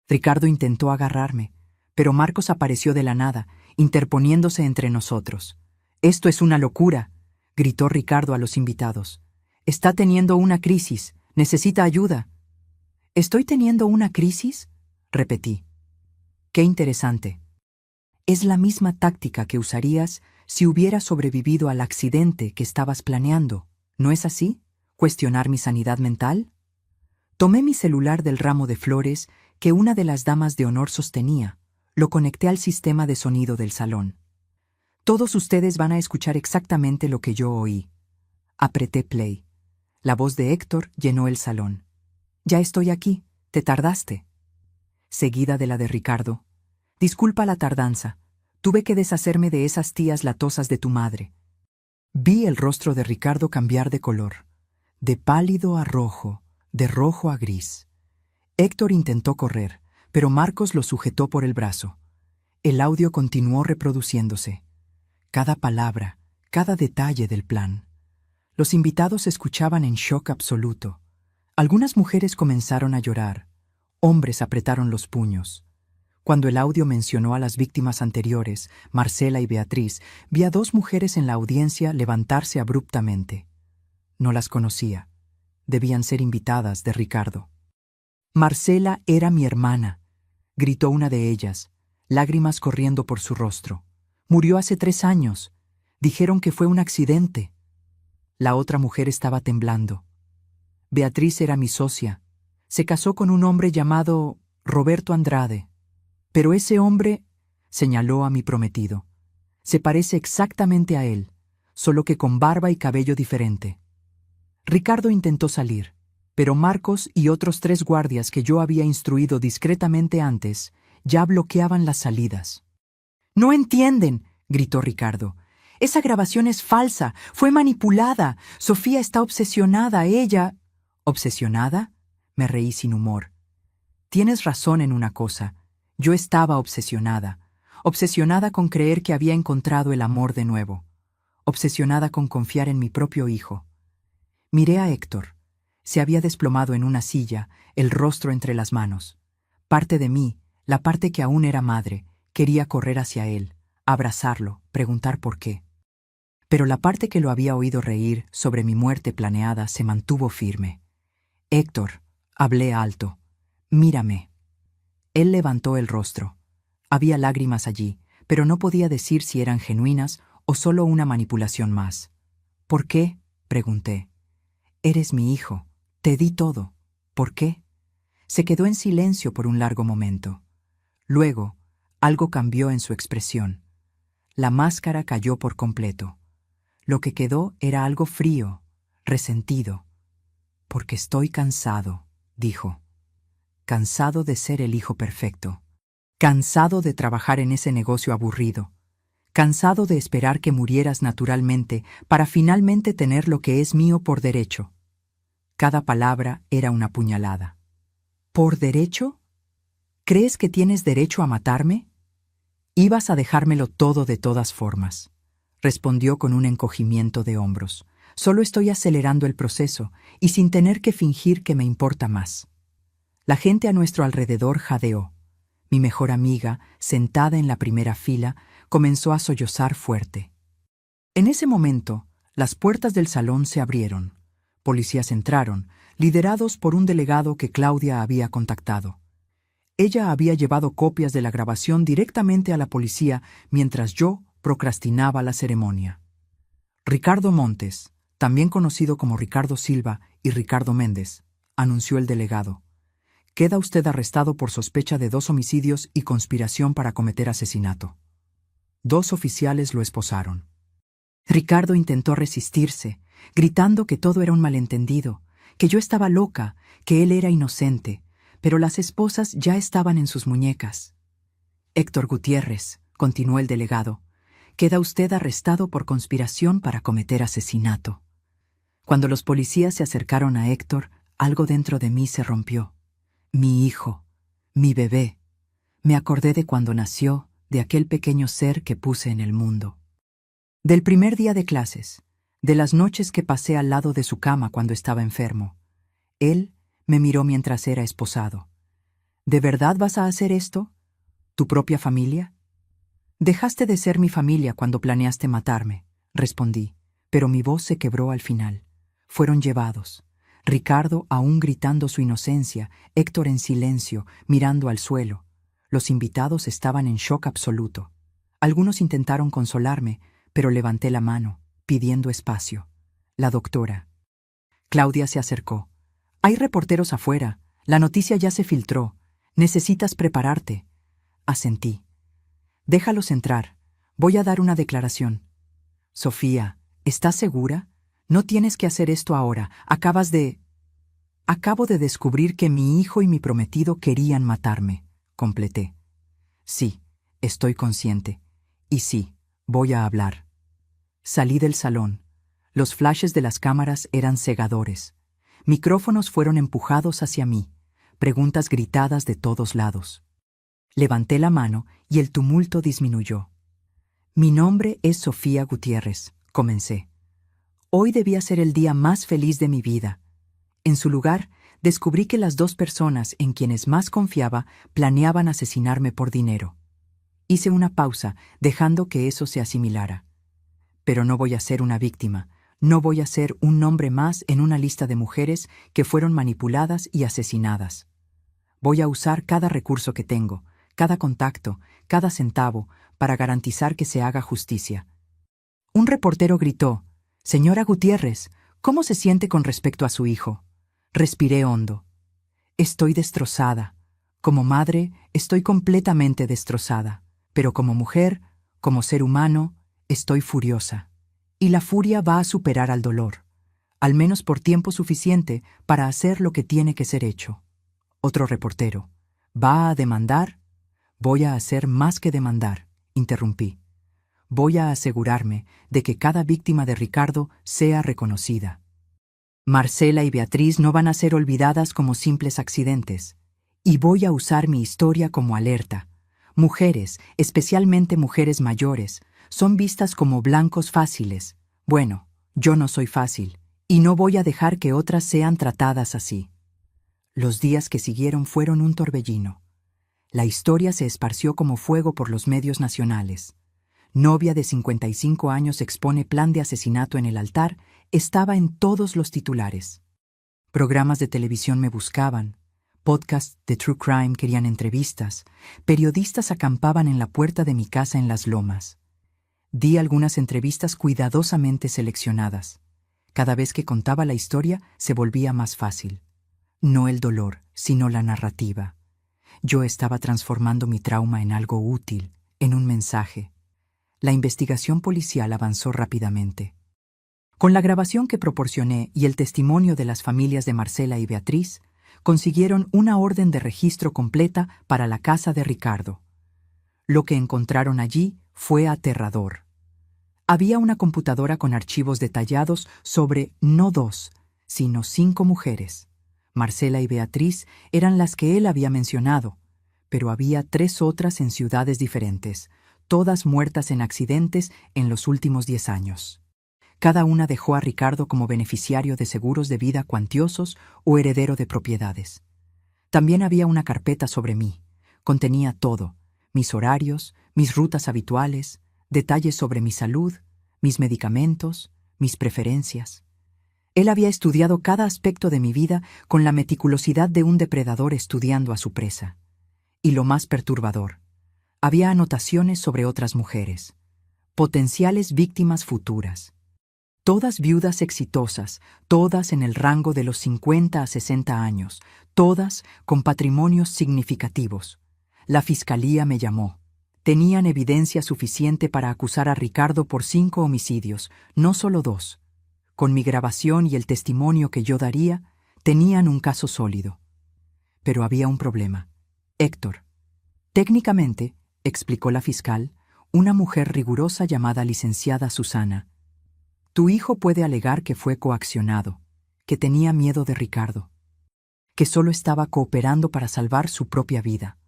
Ricardo intentó agarrarme, pero Marcos apareció de la nada, interponiéndose entre nosotros. «Esto es una locura», gritó Ricardo a los invitados. «Está teniendo una crisis, necesita ayuda». «¿Estoy teniendo una crisis?», repetí. «Qué interesante. Es la misma táctica que usarías si hubieras sobrevivido al accidente que estabas planeando, ¿no es así? ¿Cuestionar mi sanidad mental?» Tomé mi celular del ramo de flores que una de las damas de honor sostenía, lo conecté al sistema de sonido del salón. Todos ustedes van a escuchar exactamente lo que yo oí. Apreté play. La voz de Héctor llenó el salón. Ya estoy aquí, te tardaste. Seguida de la de Ricardo. Disculpa la tardanza. Tuve que deshacerme de esas tías latosas de tu madre. Vi el rostro de Ricardo cambiar de color, de pálido a rojo, de rojo a gris. Héctor intentó correr, pero Marcos lo sujetó por el brazo. El audio continuó reproduciéndose. Cada palabra, cada detalle del plan. Los invitados escuchaban en shock absoluto. Algunas mujeres comenzaron a llorar. Hombres apretaron los puños. Cuando el audio mencionó a las víctimas anteriores, Marcela y Beatriz, vi a dos mujeres en la audiencia levantarse abruptamente. No las conocía. Debían ser invitadas de Ricardo. Marcela era mi hermana, gritó una de ellas, lágrimas corriendo por su rostro. Murió hace 3 años. Dijeron que fue un accidente. La otra mujer estaba temblando. Beatriz era mi socia. Se casó con un hombre llamado Roberto Andrade. Pero ese hombre, señaló a mi prometido, se parece exactamente a él, solo que con barba y cabello diferente. Ricardo intentó salir, pero Marcos y otros 3 guardias que yo había instruido discretamente antes ya bloqueaban las salidas. «¡No entienden!», gritó Ricardo. «Esa grabación es falsa, fue manipulada. Sofía está obsesionada, ella...» «¿Obsesionada?», me reí sin humor. «Tienes razón en una cosa. Yo estaba obsesionada con creer que había encontrado el amor de nuevo, obsesionada con confiar en mi propio hijo». Miré a Héctor. Se había desplomado en una silla, el rostro entre las manos. Parte de mí, la parte que aún era madre, quería correr hacia él, abrazarlo, preguntar por qué. Pero la parte que lo había oído reír sobre mi muerte planeada se mantuvo firme. «Héctor», hablé alto, «mírame». Él levantó el rostro. Había lágrimas allí, pero no podía decir si eran genuinas o solo una manipulación más. «¿Por qué?», pregunté. «Eres mi hijo. Te di todo. ¿Por qué?». Se quedó en silencio por un largo momento. Luego, algo cambió en su expresión. La máscara cayó por completo. Lo que quedó era algo frío, resentido. «Porque estoy cansado», dijo. «Cansado de ser el hijo perfecto. Cansado de trabajar en ese negocio aburrido. Cansado de esperar que murieras naturalmente para finalmente tener lo que es mío por derecho». Cada palabra era una puñalada. «¿Por derecho? ¿Crees que tienes derecho a matarme? Ibas a dejármelo todo de todas formas», respondió con un encogimiento de hombros. «Solo estoy acelerando el proceso y sin tener que fingir que me importa más». La gente a nuestro alrededor jadeó. Mi mejor amiga, sentada en la primera fila, comenzó a sollozar fuerte. En ese momento, las puertas del salón se abrieron. Policías entraron, liderados por un delegado que Claudia había contactado. Ella había llevado copias de la grabación directamente a la policía mientras yo procrastinaba la ceremonia. «Ricardo Montes, también conocido como Ricardo Silva y Ricardo Méndez», anunció el delegado. «Queda usted arrestado por sospecha de 2 homicidios y conspiración para cometer asesinato». 2 oficiales lo esposaron. Ricardo intentó resistirse, gritando que todo era un malentendido, que yo estaba loca, que él era inocente, pero las esposas ya estaban en sus muñecas. «Héctor Gutiérrez», continuó el delegado, «queda usted arrestado por conspiración para cometer asesinato». Cuando los policías se acercaron a Héctor, algo dentro de mí se rompió. Mi hijo, mi bebé. Me acordé de cuando nació, de aquel pequeño ser que puse en el mundo. Del primer día de clases, de las noches que pasé al lado de su cama cuando estaba enfermo. Él me miró mientras era esposado. ¿De verdad vas a hacer esto? ¿Tu propia familia? Dejaste de ser mi familia cuando planeaste matarme, respondí, pero mi voz se quebró al final. Fueron llevados. Ricardo aún gritando su inocencia, Héctor en silencio, mirando al suelo. Los invitados estaban en shock absoluto. Algunos intentaron consolarme, pero levanté la mano, pidiendo espacio. La doctora. Claudia se acercó. «Hay reporteros afuera. La noticia ya se filtró. Necesitas prepararte». Asentí. «Déjalos entrar. Voy a dar una declaración. Sofía, ¿estás segura? No tienes que hacer esto ahora. Acabo de descubrir que mi hijo y mi prometido querían matarme, completé. Sí, estoy consciente. Y sí, voy a hablar. Salí del salón. Los flashes de las cámaras eran cegadores. Micrófonos fueron empujados hacia mí, preguntas gritadas de todos lados. Levanté la mano y el tumulto disminuyó. Mi nombre es Sofía Gutiérrez, comencé. Hoy debía ser el día más feliz de mi vida. En su lugar, descubrí que las dos personas en quienes más confiaba planeaban asesinarme por dinero. Hice una pausa, dejando que eso se asimilara. Pero no voy a ser una víctima, no voy a ser un nombre más en una lista de mujeres que fueron manipuladas y asesinadas. Voy a usar cada recurso que tengo, cada contacto, cada centavo, para garantizar que se haga justicia. Un reportero gritó: «Señora Gutiérrez, ¿cómo se siente con respecto a su hijo?». Respiré hondo. Estoy destrozada. Como madre, estoy completamente destrozada. Pero como mujer, como ser humano, estoy furiosa. Y la furia va a superar al dolor, al menos por tiempo suficiente para hacer lo que tiene que ser hecho. Otro reportero: «¿Va a demandar?». «Voy a hacer más que demandar», interrumpí. «Voy a asegurarme de que cada víctima de Ricardo sea reconocida. Marcela y Beatriz no van a ser olvidadas como simples accidentes. Y voy a usar mi historia como alerta. Mujeres, especialmente mujeres mayores, son vistas como blancos fáciles. Bueno, yo no soy fácil, y no voy a dejar que otras sean tratadas así». Los días que siguieron fueron un torbellino. La historia se esparció como fuego por los medios nacionales. Novia de 55 años expone plan de asesinato en el altar, estaba en todos los titulares. Programas de televisión me buscaban, podcasts de True Crime querían entrevistas, periodistas acampaban en la puerta de mi casa en Las Lomas. Di algunas entrevistas cuidadosamente seleccionadas. Cada vez que contaba la historia se volvía más fácil. No el dolor, sino la narrativa. Yo estaba transformando mi trauma en algo útil, en un mensaje. La investigación policial avanzó rápidamente. Con la grabación que proporcioné y el testimonio de las familias de Marcela y Beatriz, consiguieron una orden de registro completa para la casa de Ricardo. Lo que encontraron allí fue aterrador. Había una computadora con archivos detallados sobre no 2, sino 5 mujeres. Marcela y Beatriz eran las que él había mencionado, pero había 3 otras en ciudades diferentes, todas muertas en accidentes en los últimos 10 años. Cada una dejó a Ricardo como beneficiario de seguros de vida cuantiosos o heredero de propiedades. También había una carpeta sobre mí. Contenía todo: mis horarios, mis rutas habituales, detalles sobre mi salud, mis medicamentos, mis preferencias. Él había estudiado cada aspecto de mi vida con la meticulosidad de un depredador estudiando a su presa. Y lo más perturbador, había anotaciones sobre otras mujeres, potenciales víctimas futuras. Todas viudas exitosas, todas en el rango de los 50 a 60 años, todas con patrimonios significativos. La fiscalía me llamó. Tenían evidencia suficiente para acusar a Ricardo por 5 homicidios, no solo 2. Con mi grabación y el testimonio que yo daría, tenían un caso sólido. Pero había un problema. Héctor. Técnicamente, explicó la fiscal, una mujer rigurosa llamada licenciada Susana. Tu hijo puede alegar que fue coaccionado, que tenía miedo de Ricardo, que solo estaba cooperando para salvar su propia vida.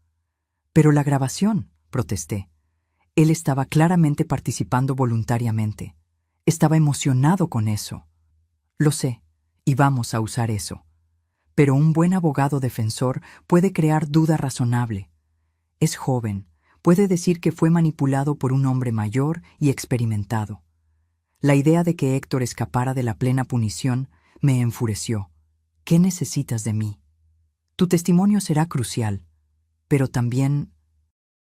Pero la grabación, protesté. Él estaba claramente participando voluntariamente. Estaba emocionado con eso. Lo sé, y vamos a usar eso. Pero un buen abogado defensor puede crear duda razonable. Es joven, puede decir que fue manipulado por un hombre mayor y experimentado. La idea de que Héctor escapara de la plena punición me enfureció. ¿Qué necesitas de mí? Tu testimonio será crucial, pero también...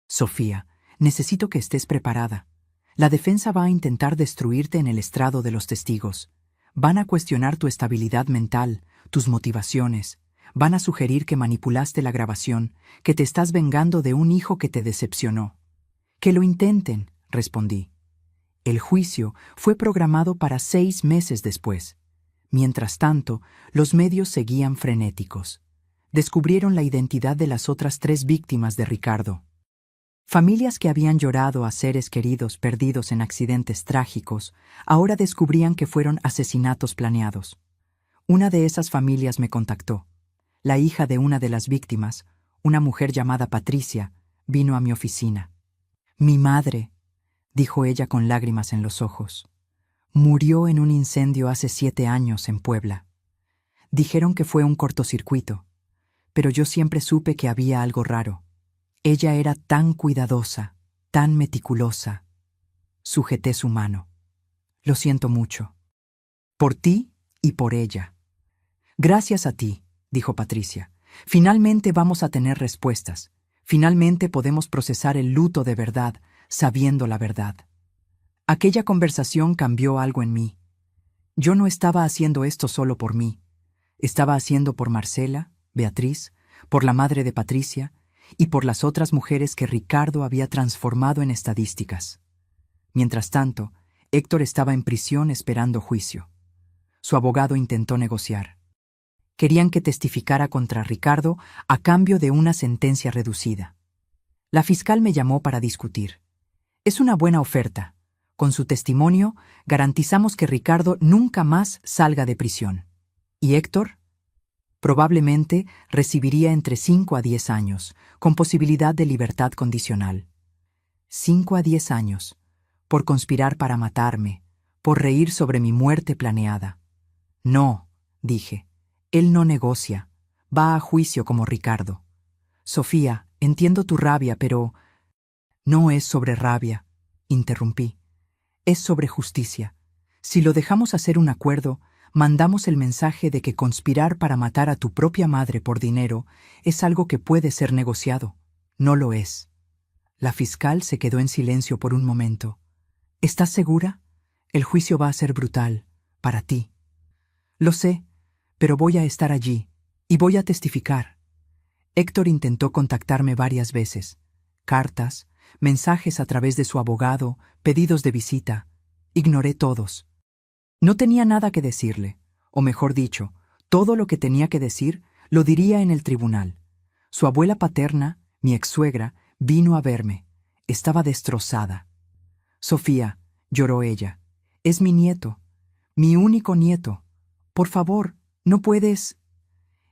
Sofía, necesito que estés preparada. La defensa va a intentar destruirte en el estrado de los testigos. Van a cuestionar tu estabilidad mental, tus motivaciones. Van a sugerir que manipulaste la grabación, que te estás vengando de un hijo que te decepcionó. Que lo intenten, respondí. El juicio fue programado para 6 meses después. Mientras tanto, los medios seguían frenéticos. Descubrieron la identidad de las otras 3 víctimas de Ricardo. Familias que habían llorado a seres queridos perdidos en accidentes trágicos, ahora descubrían que fueron asesinatos planeados. Una de esas familias me contactó. La hija de una de las víctimas, una mujer llamada Patricia, vino a mi oficina. Mi madre, dijo ella con lágrimas en los ojos, murió en un incendio hace 7 años en Puebla. Dijeron que fue un cortocircuito, pero yo siempre supe que había algo raro. Ella era tan cuidadosa, tan meticulosa. Sujeté su mano. Lo siento mucho. Por ti y por ella. Gracias a ti, dijo Patricia. Finalmente vamos a tener respuestas. Finalmente podemos procesar el luto de verdad, sabiendo la verdad. Aquella conversación cambió algo en mí. Yo no estaba haciendo esto solo por mí. Estaba haciendo por Marcela, Beatriz, por la madre de Patricia y por las otras mujeres que Ricardo había transformado en estadísticas. Mientras tanto, Héctor estaba en prisión esperando juicio. Su abogado intentó negociar. Querían que testificara contra Ricardo a cambio de una sentencia reducida. La fiscal me llamó para discutir. Es una buena oferta. Con su testimonio, garantizamos que Ricardo nunca más salga de prisión. ¿Y Héctor? Probablemente recibiría entre 5 a 10 años, con posibilidad de libertad condicional. 5 a 10 años, por conspirar para matarme, por reír sobre mi muerte planeada. No, dije, él no negocia, va a juicio como Ricardo. Sofía, entiendo tu rabia, pero... No es sobre rabia, interrumpí. Es sobre justicia. Si lo dejamos hacer un acuerdo, mandamos el mensaje de que conspirar para matar a tu propia madre por dinero es algo que puede ser negociado. No lo es. La fiscal se quedó en silencio por un momento. ¿Estás segura? El juicio va a ser brutal, para ti. Lo sé, pero voy a estar allí, y voy a testificar. Héctor intentó contactarme varias veces. Cartas, mensajes a través de su abogado, pedidos de visita. Ignoré todos. No tenía nada que decirle, o mejor dicho, todo lo que tenía que decir lo diría en el tribunal. Su abuela paterna, mi ex-suegra, vino a verme. Estaba destrozada. Sofía, lloró ella, es mi nieto, mi único nieto. Por favor, no puedes...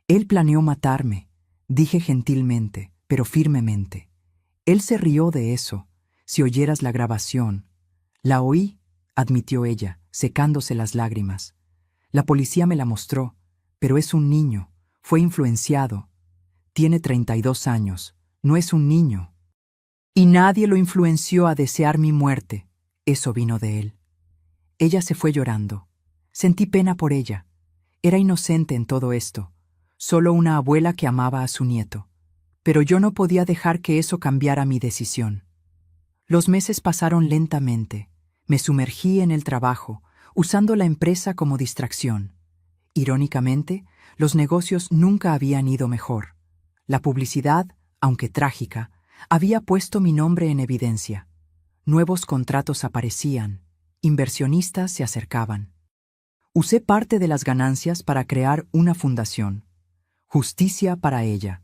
Él planeó matarme, dije gentilmente, pero firmemente. Él se rió de eso. Si oyeras la grabación. La oí, admitió ella, secándose las lágrimas. La policía me la mostró, pero es un niño, fue influenciado. Tiene 32 años, no es un niño. Y nadie lo influenció a desear mi muerte. Eso vino de él. Ella se fue llorando. Sentí pena por ella. Era inocente en todo esto, solo una abuela que amaba a su nieto. Pero yo no podía dejar que eso cambiara mi decisión. Los meses pasaron lentamente. Me sumergí en el trabajo, usando la empresa como distracción. Irónicamente, los negocios nunca habían ido mejor. La publicidad, aunque trágica, había puesto mi nombre en evidencia. Nuevos contratos aparecían, inversionistas se acercaban. Usé parte de las ganancias para crear una fundación, Justicia para ella,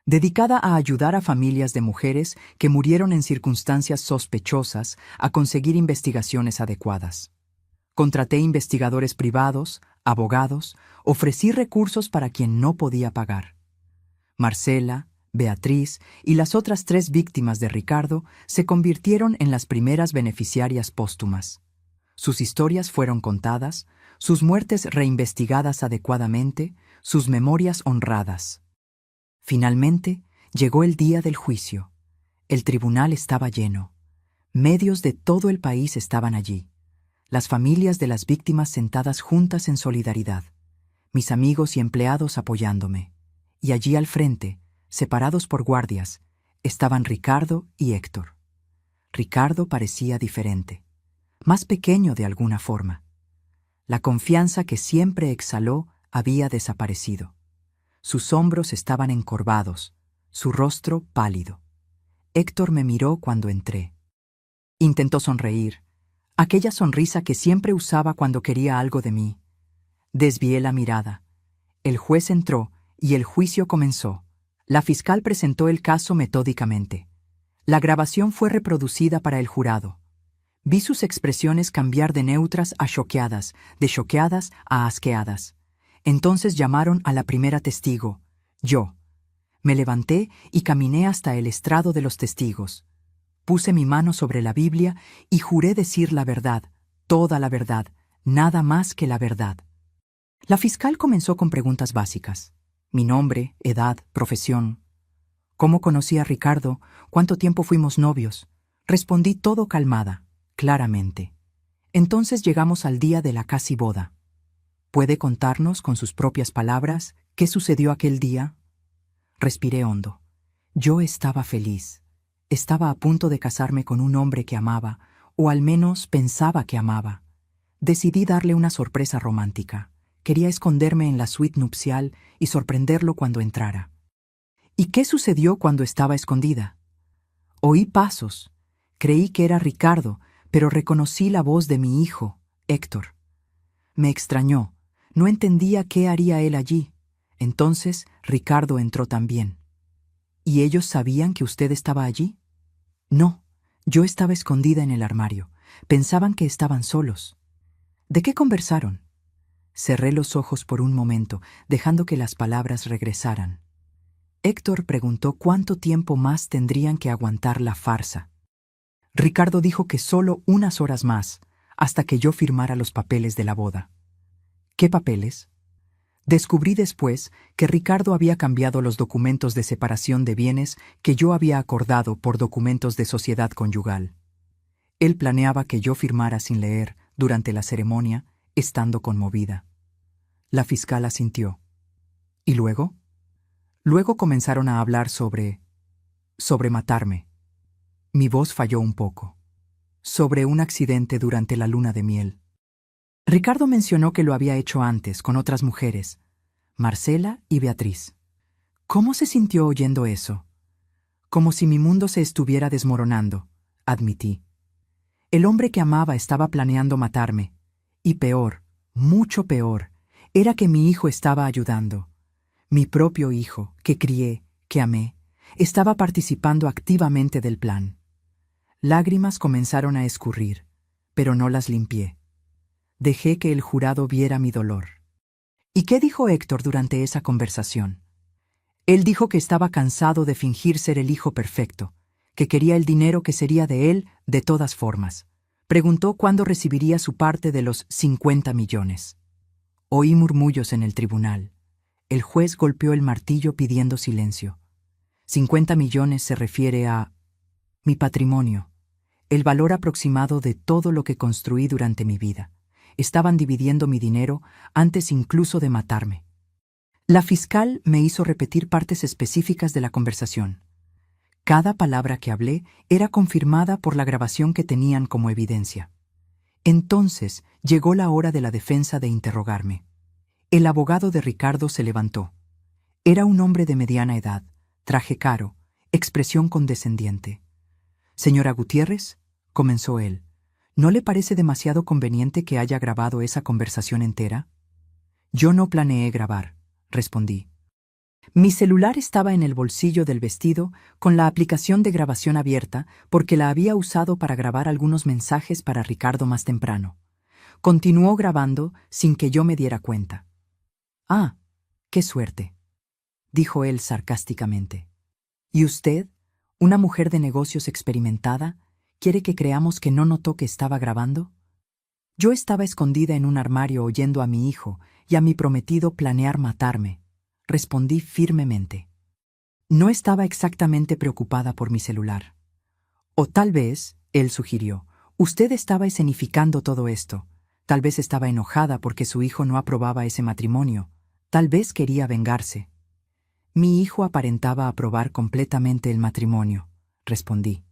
dedicada a ayudar a familias de mujeres que murieron en circunstancias sospechosas a conseguir investigaciones adecuadas. Contraté investigadores privados, abogados, ofrecí recursos para quien no podía pagar. Marcela, Beatriz y las otras 3 víctimas de Ricardo se convirtieron en las primeras beneficiarias póstumas. Sus historias fueron contadas, sus muertes reinvestigadas adecuadamente, sus memorias honradas. Finalmente, llegó el día del juicio. El tribunal estaba lleno. Medios de todo el país estaban allí. Las familias de las víctimas sentadas juntas en solidaridad. Mis amigos y empleados apoyándome. Y allí al frente, separados por guardias, estaban Ricardo y Héctor. Ricardo parecía diferente, más pequeño de alguna forma. La confianza que siempre exhaló había desaparecido. Sus hombros estaban encorvados, su rostro pálido. Héctor me miró cuando entré. Intentó sonreír, aquella sonrisa que siempre usaba cuando quería algo de mí. Desvié la mirada. El juez entró y el juicio comenzó. La fiscal presentó el caso metódicamente. La grabación fue reproducida para el jurado. Vi sus expresiones cambiar de neutras a choqueadas, de choqueadas a asqueadas. Entonces llamaron a la primera testigo, yo. Me levanté y caminé hasta el estrado de los testigos. Puse mi mano sobre la Biblia y juré decir la verdad, toda la verdad, nada más que la verdad. La fiscal comenzó con preguntas básicas. Mi nombre, edad, profesión. ¿Cómo conocí a Ricardo? ¿Cuánto tiempo fuimos novios? Respondí todo calmada, claramente. Entonces llegamos al día de la casi boda. ¿Puede contarnos con sus propias palabras qué sucedió aquel día? Respiré hondo. Yo estaba feliz. Estaba a punto de casarme con un hombre que amaba, o al menos pensaba que amaba. Decidí darle una sorpresa romántica. Quería esconderme en la suite nupcial y sorprenderlo cuando entrara. ¿Y qué sucedió cuando estaba escondida? Oí pasos. Creí que era Ricardo, pero reconocí la voz de mi hijo, Héctor. Me extrañó. No entendía qué haría él allí. Entonces Ricardo entró también. ¿Y ellos sabían que usted estaba allí? No, yo estaba escondida en el armario. Pensaban que estaban solos. ¿De qué conversaron? Cerré los ojos por un momento, dejando que las palabras regresaran. Héctor preguntó cuánto tiempo más tendrían que aguantar la farsa. Ricardo dijo que solo unas horas más, hasta que yo firmara los papeles de la boda. ¿Qué papeles? Descubrí después que Ricardo había cambiado los documentos de separación de bienes que yo había acordado por documentos de sociedad conyugal. Él planeaba que yo firmara sin leer, durante la ceremonia, estando conmovida. La fiscal asintió. ¿Y luego? Luego comenzaron a hablar sobre matarme. Mi voz falló un poco. Sobre un accidente durante la luna de miel. Ricardo mencionó que lo había hecho antes con otras mujeres, Marcela y Beatriz. ¿Cómo se sintió oyendo eso? Como si mi mundo se estuviera desmoronando, admití. El hombre que amaba estaba planeando matarme. Y peor, mucho peor, era que mi hijo estaba ayudando. Mi propio hijo, que crié, que amé, estaba participando activamente del plan. Lágrimas comenzaron a escurrir, pero no las limpié. Dejé que el jurado viera mi dolor. ¿Y qué dijo Héctor durante esa conversación? Él dijo que estaba cansado de fingir ser el hijo perfecto, que quería el dinero que sería de él de todas formas. Preguntó cuándo recibiría su parte de los 50 millones. Oí murmullos en el tribunal. El juez golpeó el martillo pidiendo silencio. 50 millones se refiere a mi patrimonio, el valor aproximado de todo lo que construí durante mi vida. Estaban dividiendo mi dinero antes incluso de matarme. La fiscal me hizo repetir partes específicas de la conversación. Cada palabra que hablé era confirmada por la grabación que tenían como evidencia. Entonces llegó la hora de la defensa de interrogarme. El abogado de Ricardo se levantó. Era un hombre de mediana edad, traje caro, expresión condescendiente. «Señora Gutiérrez», comenzó él, ¿no le parece demasiado conveniente que haya grabado esa conversación entera? Yo no planeé grabar, respondí. Mi celular estaba en el bolsillo del vestido con la aplicación de grabación abierta porque la había usado para grabar algunos mensajes para Ricardo más temprano. Continuó grabando sin que yo me diera cuenta. «Ah, qué suerte», dijo él sarcásticamente. «¿Y usted, una mujer de negocios experimentada, quiere que creamos que no notó que estaba grabando?» Yo estaba escondida en un armario oyendo a mi hijo y a mi prometido planear matarme. Respondí firmemente. No estaba exactamente preocupada por mi celular. O tal vez, él sugirió, usted estaba escenificando todo esto. Tal vez estaba enojada porque su hijo no aprobaba ese matrimonio. Tal vez quería vengarse. Mi hijo aparentaba aprobar completamente el matrimonio, respondí.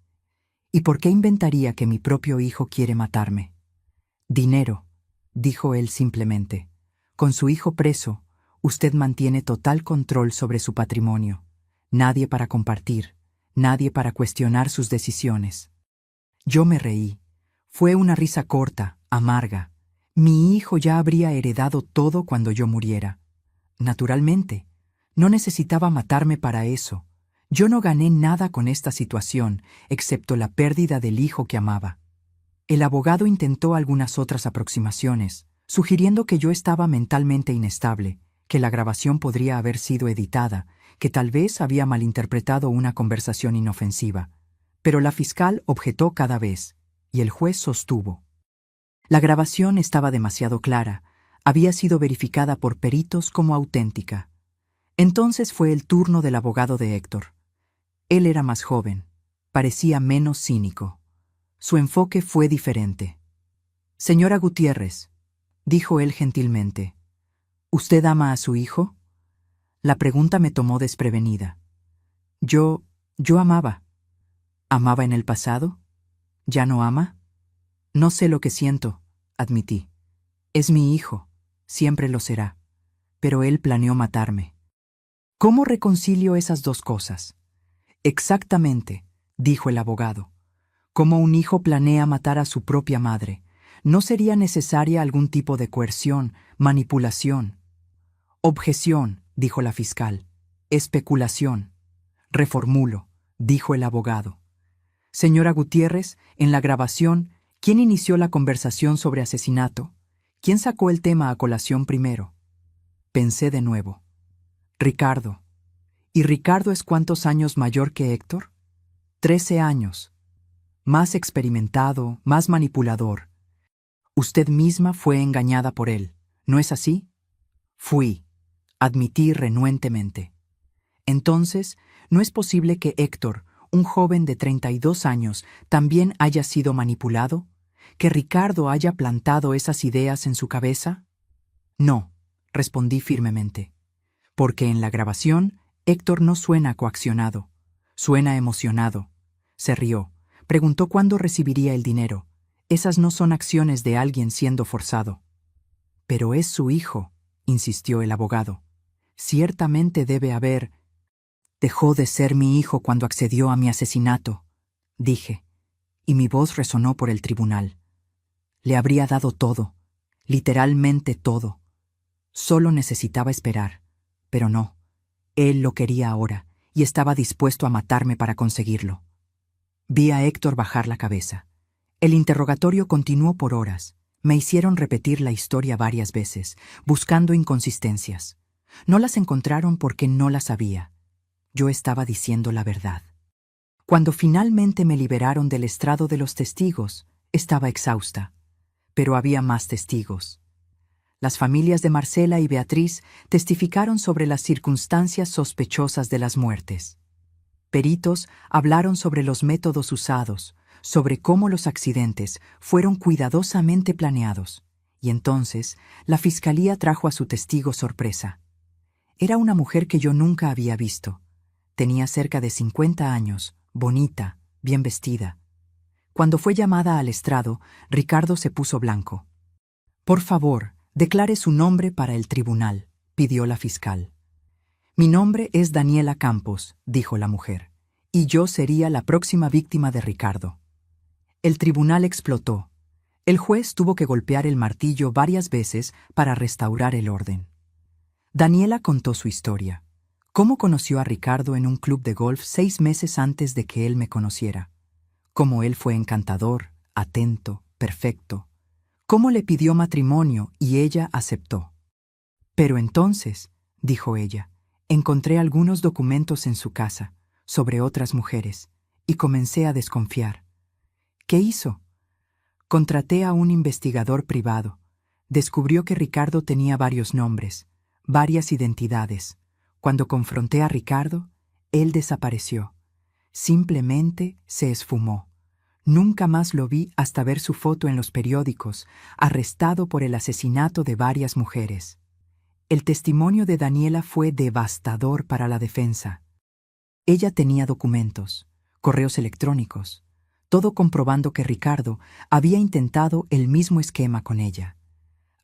¿Y por qué inventaría que mi propio hijo quiere matarme? Dinero, dijo él simplemente. Con su hijo preso, usted mantiene total control sobre su patrimonio. Nadie para compartir, nadie para cuestionar sus decisiones. Yo me reí. Fue una risa corta, amarga. Mi hijo ya habría heredado todo cuando yo muriera. Naturalmente, no necesitaba matarme para eso. Yo no gané nada con esta situación, excepto la pérdida del hijo que amaba. El abogado intentó algunas otras aproximaciones, sugiriendo que yo estaba mentalmente inestable, que la grabación podría haber sido editada, que tal vez había malinterpretado una conversación inofensiva. Pero la fiscal objetó cada vez, y el juez sostuvo. La grabación estaba demasiado clara, había sido verificada por peritos como auténtica. Entonces fue el turno del abogado de Héctor. Él era más joven, parecía menos cínico. Su enfoque fue diferente. «Señora Gutiérrez», dijo él gentilmente, «¿usted ama a su hijo?» La pregunta me tomó desprevenida. Yo amaba. ¿Amaba en el pasado? ¿Ya no ama? No sé lo que siento, admití. Es mi hijo, siempre lo será. Pero él planeó matarme. ¿Cómo reconcilio esas dos cosas? Exactamente, dijo el abogado. Como un hijo planea matar a su propia madre, ¿no sería necesaria algún tipo de coerción, manipulación? Objeción, dijo la fiscal. Especulación. Reformulo, dijo el abogado. Señora Gutiérrez, en la grabación, ¿quién inició la conversación sobre asesinato? ¿Quién sacó el tema a colación primero? Pensé de nuevo. Ricardo. ¿Y Ricardo es cuántos años mayor que Héctor? 13 años. Más experimentado, más manipulador. Usted misma fue engañada por él, ¿no es así? Fui, admití renuentemente. Entonces, ¿no es posible que Héctor, un joven de 32 años, también haya sido manipulado? ¿Que Ricardo haya plantado esas ideas en su cabeza? No, respondí firmemente. Porque en la grabación, Héctor no suena coaccionado, suena emocionado. Se rió, preguntó cuándo recibiría el dinero. Esas no son acciones de alguien siendo forzado. Pero es su hijo, insistió el abogado. Ciertamente debe haber... Dejó de ser mi hijo cuando accedió a mi asesinato, dije, y mi voz resonó por el tribunal. Le habría dado todo, literalmente todo. Solo necesitaba esperar, pero no. Él lo quería ahora, y estaba dispuesto a matarme para conseguirlo. Vi a Héctor bajar la cabeza. El interrogatorio continuó por horas. Me hicieron repetir la historia varias veces, buscando inconsistencias. No las encontraron porque no las había. Yo estaba diciendo la verdad. Cuando finalmente me liberaron del estrado de los testigos, estaba exhausta. Pero había más testigos. Las familias de Marcela y Beatriz testificaron sobre las circunstancias sospechosas de las muertes. Peritos hablaron sobre los métodos usados, sobre cómo los accidentes fueron cuidadosamente planeados. Y entonces, la fiscalía trajo a su testigo sorpresa. Era una mujer que yo nunca había visto. Tenía cerca de 50 años, bonita, bien vestida. Cuando fue llamada al estrado, Ricardo se puso blanco. «Por favor, declare su nombre para el tribunal», pidió la fiscal. «Mi nombre es Daniela Campos», dijo la mujer, «y yo sería la próxima víctima de Ricardo». El tribunal explotó. El juez tuvo que golpear el martillo varias veces para restaurar el orden. Daniela contó su historia. Cómo conoció a Ricardo en un club de golf 6 meses antes de que él me conociera. Cómo él fue encantador, atento, perfecto. Cómo le pidió matrimonio y ella aceptó. Pero entonces, dijo ella, encontré algunos documentos en su casa, sobre otras mujeres, y comencé a desconfiar. ¿Qué hizo? Contraté a un investigador privado. Descubrió que Ricardo tenía varios nombres, varias identidades. Cuando confronté a Ricardo, él desapareció. Simplemente se esfumó. Nunca más lo vi hasta ver su foto en los periódicos, arrestado por el asesinato de varias mujeres. El testimonio de Daniela fue devastador para la defensa. Ella tenía documentos, correos electrónicos, todo comprobando que Ricardo había intentado el mismo esquema con ella.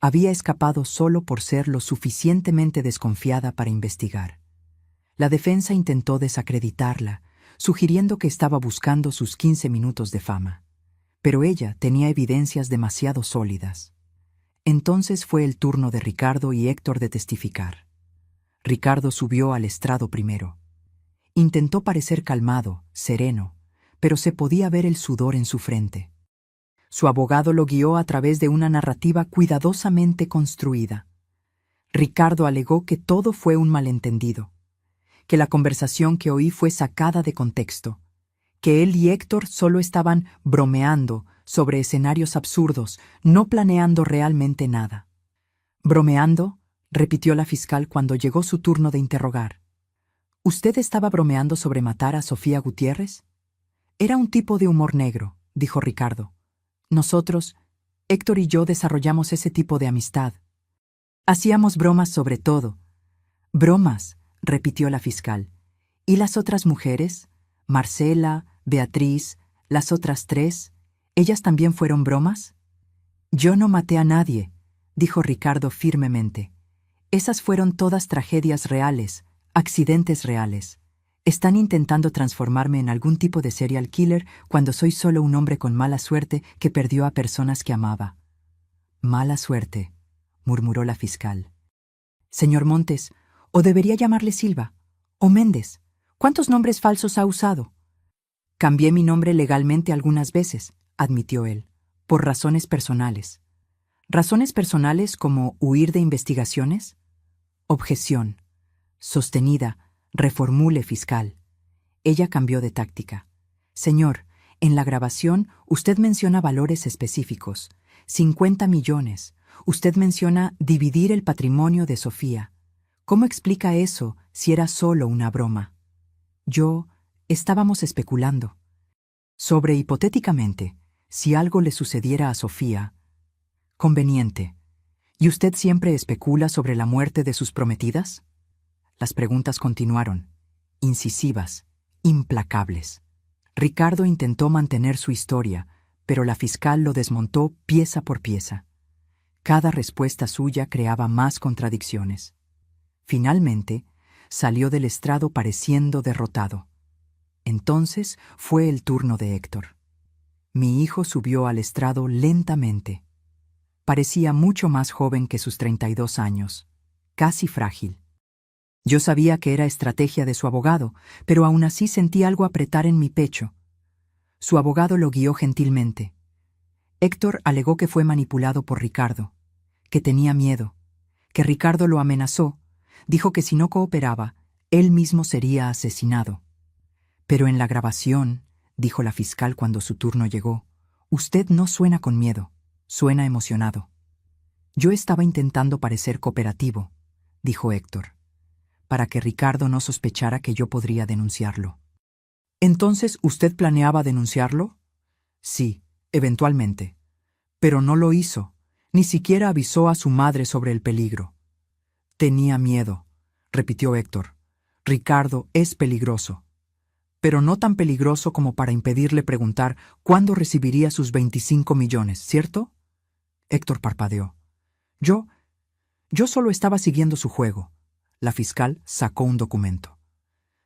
Había escapado solo por ser lo suficientemente desconfiada para investigar. La defensa intentó desacreditarla, sugiriendo que estaba buscando sus 15 minutos de fama. pero ella tenía evidencias demasiado sólidas. Entonces fue el turno de Ricardo y Héctor de testificar. Ricardo subió al estrado primero. Intentó parecer calmado, sereno, pero se podía ver el sudor en su frente. Su abogado lo guió a través de una narrativa cuidadosamente construida. Ricardo alegó que todo fue un malentendido, que la conversación que oí fue sacada de contexto, que él y Héctor solo estaban bromeando sobre escenarios absurdos, no planeando realmente nada. ¿Bromeando?, repitió la fiscal cuando llegó su turno de interrogar. ¿Usted estaba bromeando sobre matar a Sofía Gutiérrez? Era un tipo de humor negro, dijo Ricardo. Nosotros, Héctor y yo, desarrollamos ese tipo de amistad. Hacíamos bromas sobre todo. Bromas, repitió la fiscal. ¿Y las otras mujeres? Marcela, Beatriz, las otras tres, ¿ellas también fueron bromas? Yo no maté a nadie, dijo Ricardo firmemente. Esas fueron todas tragedias reales, accidentes reales. Están intentando transformarme en algún tipo de serial killer cuando soy solo un hombre con mala suerte que perdió a personas que amaba. Mala suerte, murmuró la fiscal. Señor Montes, o debería llamarle Silva, o Méndez. ¿Cuántos nombres falsos ha usado? Cambié mi nombre legalmente algunas veces, admitió él, por razones personales. ¿Razones personales como huir de investigaciones? Objeción. Sostenida, reformule, fiscal. Ella cambió de táctica. Señor, en la grabación usted menciona valores específicos. 50 millones. Usted menciona dividir el patrimonio de Sofía. ¿Cómo explica eso si era solo una broma? Estábamos especulando. Sobre hipotéticamente, si algo le sucediera a Sofía. Conveniente. ¿Y usted siempre especula sobre la muerte de sus prometidas? Las preguntas continuaron, incisivas, implacables. Ricardo intentó mantener su historia, pero la fiscal lo desmontó pieza por pieza. Cada respuesta suya creaba más contradicciones. Finalmente, salió del estrado pareciendo derrotado. Entonces fue el turno de Héctor. Mi hijo subió al estrado lentamente. Parecía mucho más joven que sus 32 años, casi frágil. Yo sabía que era estrategia de su abogado, pero aún así sentí algo apretar en mi pecho. Su abogado lo guió gentilmente. Héctor alegó que fue manipulado por Ricardo, que tenía miedo, que Ricardo lo amenazó, dijo que si no cooperaba, él mismo sería asesinado. Pero en la grabación, dijo la fiscal cuando su turno llegó, usted no suena con miedo, suena emocionado. Yo estaba intentando parecer cooperativo, dijo Héctor, para que Ricardo no sospechara que yo podría denunciarlo. ¿Entonces usted planeaba denunciarlo? Sí, eventualmente. Pero no lo hizo, ni siquiera avisó a su madre sobre el peligro. Tenía miedo, repitió Héctor. Ricardo es peligroso. Pero no tan peligroso como para impedirle preguntar cuándo recibiría sus 25 millones, ¿cierto? Héctor parpadeó. Yo solo estaba siguiendo su juego. La fiscal sacó un documento.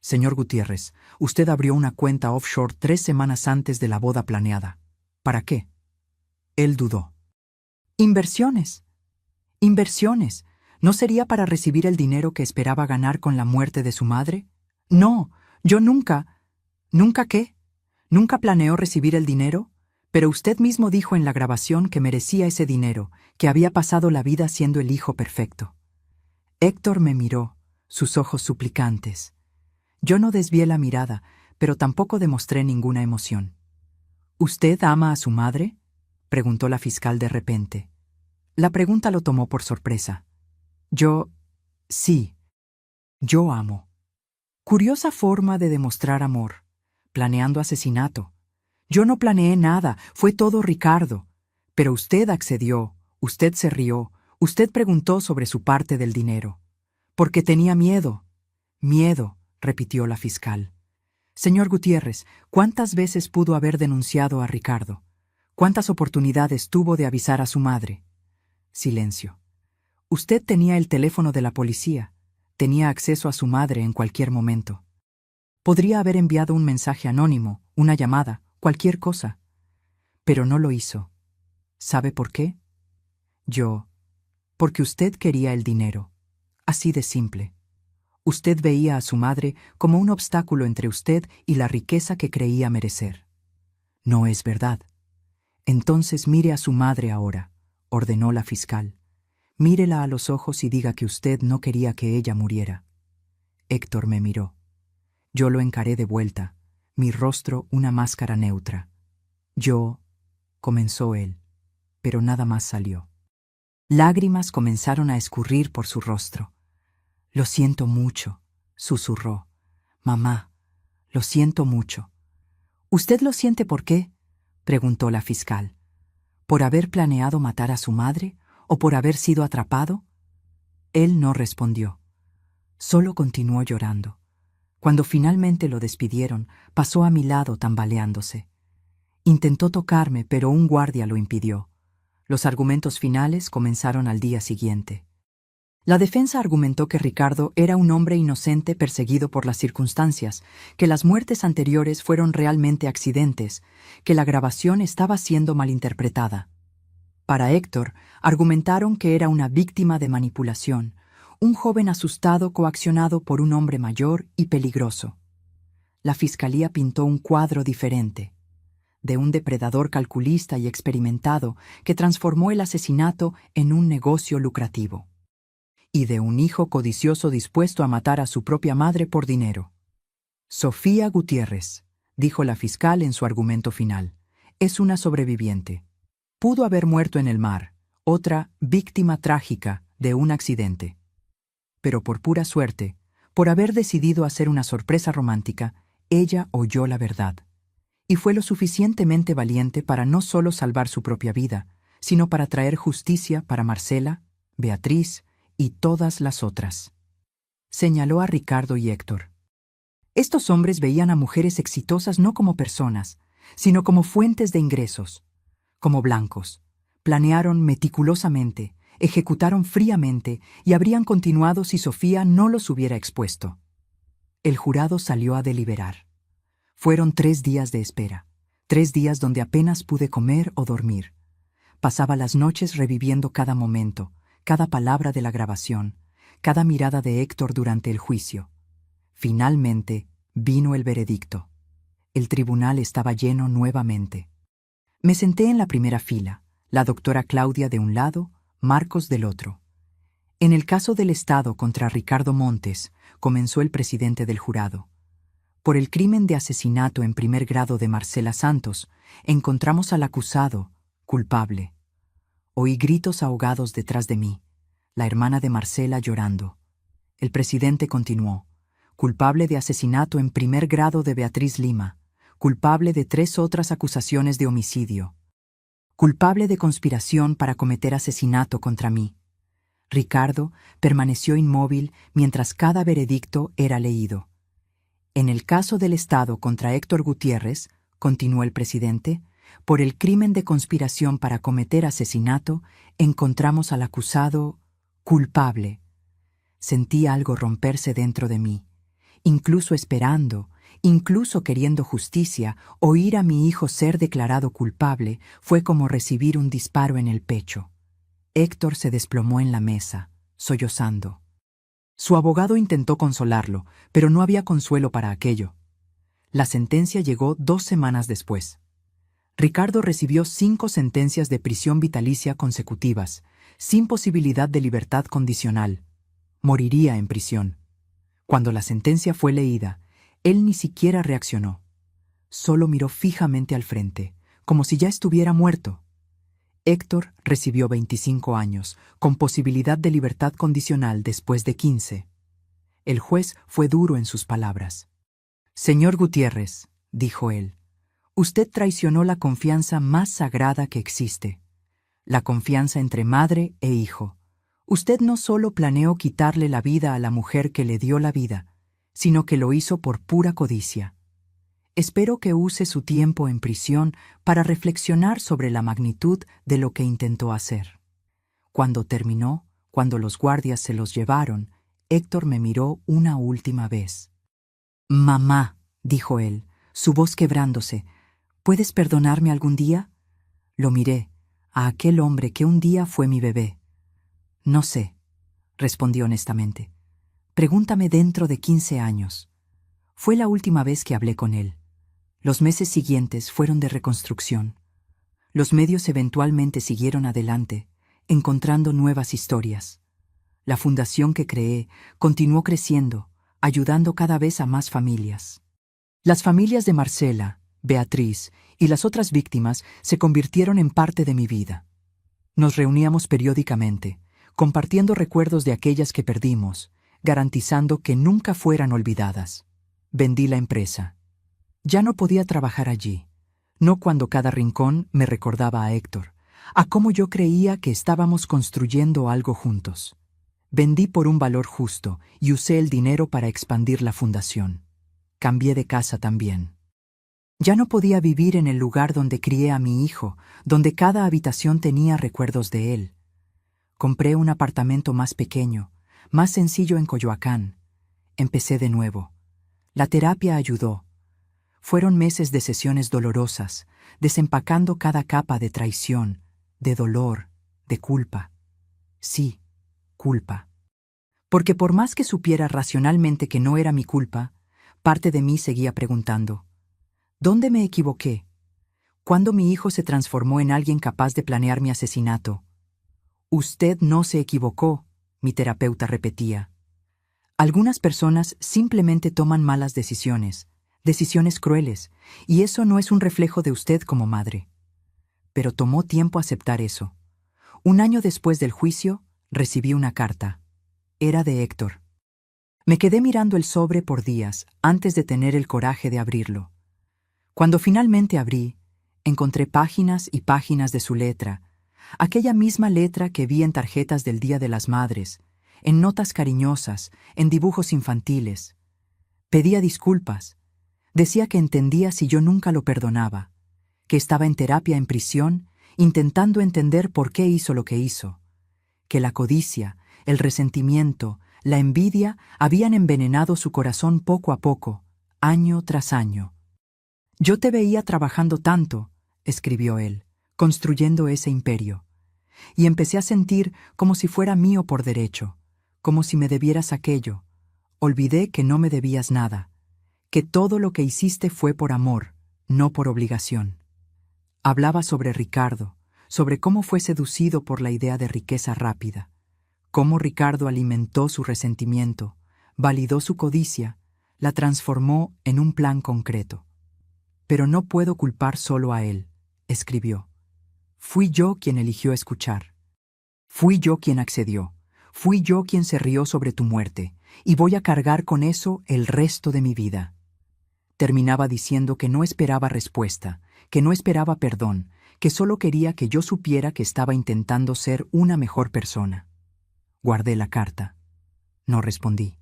Señor Gutiérrez, usted abrió una cuenta offshore 3 semanas antes de la boda planeada. ¿Para qué? Él dudó. Inversiones. Inversiones. ¿No sería para recibir el dinero que esperaba ganar con la muerte de su madre? No, yo nunca. ¿Nunca qué? ¿Nunca planeó recibir el dinero? Pero usted mismo dijo en la grabación que merecía ese dinero, que había pasado la vida siendo el hijo perfecto. Héctor me miró, sus ojos suplicantes. Yo no desvié la mirada, pero tampoco demostré ninguna emoción. ¿Usted ama a su madre?, preguntó la fiscal de repente. La pregunta lo tomó por sorpresa. Sí, yo amo. Curiosa forma de demostrar amor, planeando asesinato. Yo no planeé nada, fue todo Ricardo. Pero usted accedió, usted se rió, usted preguntó sobre su parte del dinero. Porque tenía miedo. Miedo, repitió la fiscal. Señor Gutiérrez, ¿cuántas veces pudo haber denunciado a Ricardo? ¿Cuántas oportunidades tuvo de avisar a su madre? Silencio. Usted tenía el teléfono de la policía, tenía acceso a su madre en cualquier momento. Podría haber enviado un mensaje anónimo, una llamada, cualquier cosa. Pero no lo hizo. ¿Sabe por qué? Porque usted quería el dinero. Así de simple. Usted veía a su madre como un obstáculo entre usted y la riqueza que creía merecer. No es verdad. Entonces mire a su madre ahora, ordenó la fiscal. Mírela a los ojos y diga que usted no quería que ella muriera. Héctor me miró. Yo lo encaré de vuelta, mi rostro una máscara neutra. Comenzó él, pero nada más salió. Lágrimas comenzaron a escurrir por su rostro. Lo siento mucho, susurró. Mamá, lo siento mucho. ¿Usted lo siente por qué? Preguntó la fiscal. ¿Por haber planeado matar a su madre o por haber sido atrapado? Él no respondió. Solo continuó llorando. Cuando finalmente lo despidieron, pasó a mi lado tambaleándose. Intentó tocarme, pero un guardia lo impidió. Los argumentos finales comenzaron al día siguiente. La defensa argumentó que Ricardo era un hombre inocente perseguido por las circunstancias, que las muertes anteriores fueron realmente accidentes, que la grabación estaba siendo malinterpretada. Para Héctor, argumentaron que era una víctima de manipulación, un joven asustado coaccionado por un hombre mayor y peligroso. La fiscalía pintó un cuadro diferente, de un depredador calculista y experimentado que transformó el asesinato en un negocio lucrativo, y de un hijo codicioso dispuesto a matar a su propia madre por dinero. Sofía Gutiérrez, dijo la fiscal en su argumento final, es una sobreviviente. Pudo haber muerto en el mar, otra víctima trágica de un accidente. Pero por pura suerte, por haber decidido hacer una sorpresa romántica, ella oyó la verdad. Y fue lo suficientemente valiente para no solo salvar su propia vida, sino para traer justicia para Marcela, Beatriz y todas las otras. Señaló a Ricardo y Héctor. Estos hombres veían a mujeres exitosas no como personas, sino como fuentes de ingresos, como blancos. Planearon meticulosamente, ejecutaron fríamente y habrían continuado si Sofía no los hubiera expuesto. El jurado salió a deliberar. Fueron 3 días de espera, 3 días donde apenas pude comer o dormir. Pasaba las noches reviviendo cada momento, cada palabra de la grabación, cada mirada de Héctor durante el juicio. Finalmente, vino el veredicto. El tribunal estaba lleno nuevamente. Me senté en la primera fila, la doctora Claudia de un lado, Marcos del otro. En el caso del Estado contra Ricardo Montes, comenzó el presidente del jurado. Por el crimen de asesinato en primer grado de Marcela Santos, encontramos al acusado, culpable. Oí gritos ahogados detrás de mí, la hermana de Marcela llorando. El presidente continuó, culpable de asesinato en primer grado de Beatriz Lima, culpable de 3 otras acusaciones de homicidio, culpable de conspiración para cometer asesinato contra mí. Ricardo permaneció inmóvil mientras cada veredicto era leído. En el caso del Estado contra Héctor Gutiérrez, continuó el presidente, por el crimen de conspiración para cometer asesinato, encontramos al acusado culpable. Sentí algo romperse dentro de mí, incluso esperando, incluso queriendo justicia, oír a mi hijo ser declarado culpable fue como recibir un disparo en el pecho. Héctor se desplomó en la mesa, sollozando. Su abogado intentó consolarlo, pero no había consuelo para aquello. La sentencia llegó 2 semanas después. Ricardo recibió 5 sentencias de prisión vitalicia consecutivas, sin posibilidad de libertad condicional. Moriría en prisión. Cuando la sentencia fue leída, él ni siquiera reaccionó. Solo miró fijamente al frente, como si ya estuviera muerto. Héctor recibió 25 años, con posibilidad de libertad condicional después de 15. El juez fue duro en sus palabras. «Señor Gutiérrez», dijo él, «usted traicionó la confianza más sagrada que existe, la confianza entre madre e hijo. Usted no solo planeó quitarle la vida a la mujer que le dio la vida, sino que lo hizo por pura codicia. Espero que use su tiempo en prisión para reflexionar sobre la magnitud de lo que intentó hacer». Cuando terminó, cuando los guardias se los llevaron, Héctor me miró una última vez. «Mamá», dijo él, su voz quebrándose, «¿puedes perdonarme algún día? Lo miré, a aquel hombre que un día fue mi bebé. No sé, respondí honestamente. Pregúntame dentro de 15 años. Fue la última vez que hablé con él. Los meses siguientes fueron de reconstrucción. Los medios eventualmente siguieron adelante, encontrando nuevas historias. La fundación que creé continuó creciendo, ayudando cada vez a más familias. Las familias de Marcela, Beatriz y las otras víctimas se convirtieron en parte de mi vida. Nos reuníamos periódicamente, compartiendo recuerdos de aquellas que perdimos, garantizando que nunca fueran olvidadas. Vendí la empresa. Ya no podía trabajar allí, no cuando cada rincón me recordaba a Héctor, a cómo yo creía que estábamos construyendo algo juntos. Vendí por un valor justo y usé el dinero para expandir la fundación. Cambié de casa también. Ya no podía vivir en el lugar donde crié a mi hijo, donde cada habitación tenía recuerdos de él. Compré un apartamento más pequeño, más sencillo en Coyoacán. Empecé de nuevo. La terapia ayudó. Fueron meses de sesiones dolorosas, desempacando cada capa de traición, de dolor, de culpa. Sí, culpa. Porque por más que supiera racionalmente que no era mi culpa, parte de mí seguía preguntando, ¿dónde me equivoqué? ¿Cuándo mi hijo se transformó en alguien capaz de planear mi asesinato? Usted no se equivocó, mi terapeuta repetía. Algunas personas simplemente toman malas decisiones, decisiones crueles, y eso no es un reflejo de usted como madre. Pero tomó tiempo aceptar eso. Un año después del juicio, recibí una carta. Era de Héctor. Me quedé mirando el sobre por días antes de tener el coraje de abrirlo. Cuando finalmente abrí, encontré páginas y páginas de su letra, aquella misma letra que vi en tarjetas del Día de las Madres, en notas cariñosas, en dibujos infantiles. Pedía disculpas. Decía que entendía si yo nunca lo perdonaba, que estaba en terapia en prisión, intentando entender por qué hizo lo que hizo, que la codicia, el resentimiento, la envidia habían envenenado su corazón poco a poco, año tras año. Yo te veía trabajando tanto, escribió él, construyendo ese imperio, y empecé a sentir como si fuera mío por derecho, como si me debieras aquello. Olvidé que no me debías nada, que todo lo que hiciste fue por amor, no por obligación. Hablaba sobre Ricardo, sobre cómo fue seducido por la idea de riqueza rápida, cómo Ricardo alimentó su resentimiento, validó su codicia, la transformó en un plan concreto. Pero no puedo culpar solo a él, escribió. Fui yo quien eligió escuchar. Fui yo quien accedió. Fui yo quien se rió sobre tu muerte, y voy a cargar con eso el resto de mi vida. Terminaba diciendo que no esperaba respuesta, que no esperaba perdón, que solo quería que yo supiera que estaba intentando ser una mejor persona. Guardé la carta. No respondí.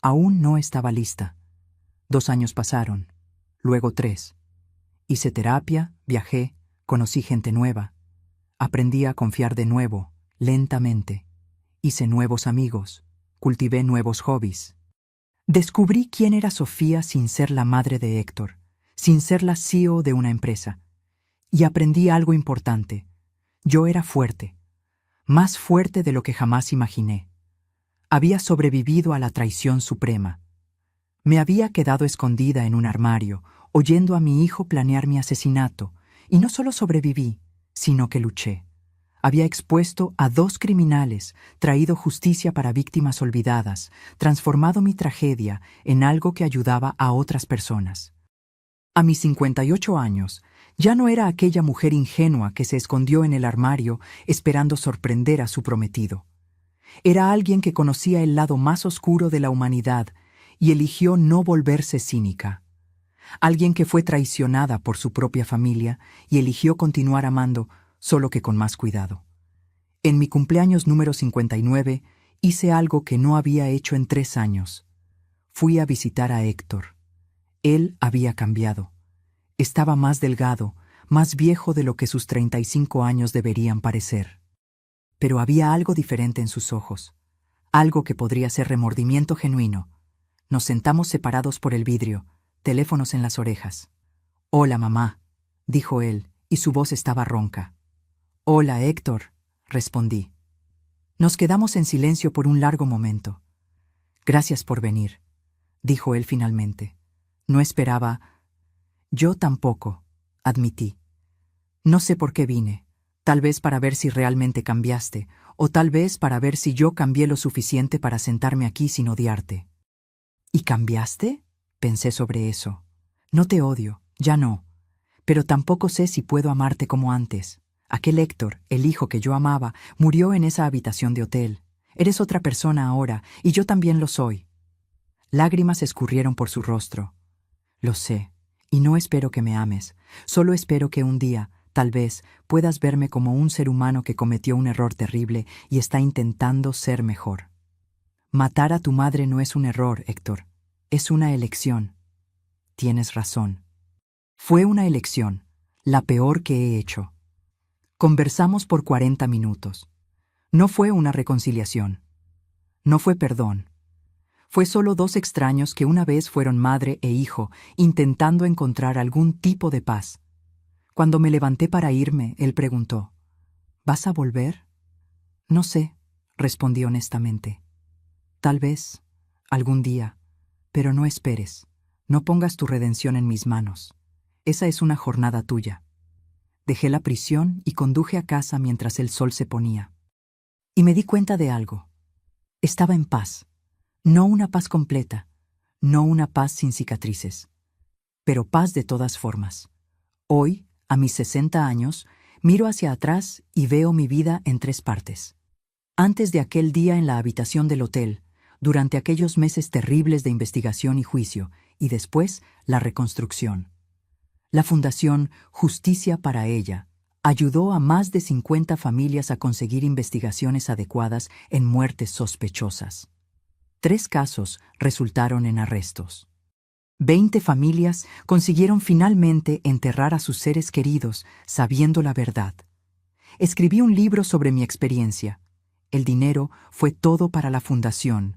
Aún no estaba lista. 2 años pasaron, luego 3. Hice terapia, viajé, conocí gente nueva. Aprendí a confiar de nuevo, lentamente. Hice nuevos amigos, cultivé nuevos hobbies. Descubrí quién era Sofía sin ser la madre de Héctor, sin ser la CEO de una empresa. Y aprendí algo importante. Yo era fuerte, más fuerte de lo que jamás imaginé. Había sobrevivido a la traición suprema. Me había quedado escondida en un armario, oyendo a mi hijo planear mi asesinato, y no solo sobreviví, sino que luché. Había expuesto a 2 criminales, traído justicia para víctimas olvidadas, transformado mi tragedia en algo que ayudaba a otras personas. A mis 58 años, ya no era aquella mujer ingenua que se escondió en el armario esperando sorprender a su prometido. Era alguien que conocía el lado más oscuro de la humanidad y eligió no volverse cínica. Alguien que fue traicionada por su propia familia y eligió continuar amando, solo que con más cuidado. En mi cumpleaños número 59, hice algo que no había hecho en 3 años. Fui a visitar a Héctor. Él había cambiado. Estaba más delgado, más viejo de lo que sus 35 años deberían parecer. Pero había algo diferente en sus ojos, algo que podría ser remordimiento genuino. Nos sentamos separados por el vidrio, teléfonos en las orejas. «Hola, mamá», dijo él, y su voz estaba ronca. «Hola, Héctor», respondí. Nos quedamos en silencio por un largo momento. «Gracias por venir», dijo él finalmente. «No esperaba». «Yo tampoco», admití. «No sé por qué vine. Tal vez para ver si realmente cambiaste, o tal vez para ver si yo cambié lo suficiente para sentarme aquí sin odiarte». «¿Y cambiaste?», pensé sobre eso. «No te odio, ya no. Pero tampoco sé si puedo amarte como antes. Aquel Héctor, el hijo que yo amaba, murió en esa habitación de hotel. Eres otra persona ahora, y yo también lo soy». Lágrimas escurrieron por su rostro. «Lo sé, y no espero que me ames. Solo espero que un día, tal vez, puedas verme como un ser humano que cometió un error terrible y está intentando ser mejor». «Matar a tu madre no es un error, Héctor. Es una elección». «Tienes razón. Fue una elección, la peor que he hecho». Conversamos por 40 minutos. No fue una reconciliación. No fue perdón. Fue solo dos extraños que una vez fueron madre e hijo, intentando encontrar algún tipo de paz. Cuando me levanté para irme, él preguntó: «¿Vas a volver?». «No sé», respondí honestamente. «Tal vez, algún día, pero no esperes. No pongas tu redención en mis manos. Esa es una jornada tuya». Dejé la prisión y conduje a casa mientras el sol se ponía. Y me di cuenta de algo. Estaba en paz. No una paz completa, no una paz sin cicatrices, pero paz de todas formas. Hoy, a mis 60 años, miro hacia atrás y veo mi vida en 3 partes. Antes de aquel día en la habitación del hotel, durante aquellos meses terribles de investigación y juicio, y después la reconstrucción. La Fundación Justicia para Ella ayudó a más de 50 familias a conseguir investigaciones adecuadas en muertes sospechosas. 3 casos resultaron en arrestos. 20 familias consiguieron finalmente enterrar a sus seres queridos sabiendo la verdad. Escribí un libro sobre mi experiencia. El dinero fue todo para la fundación.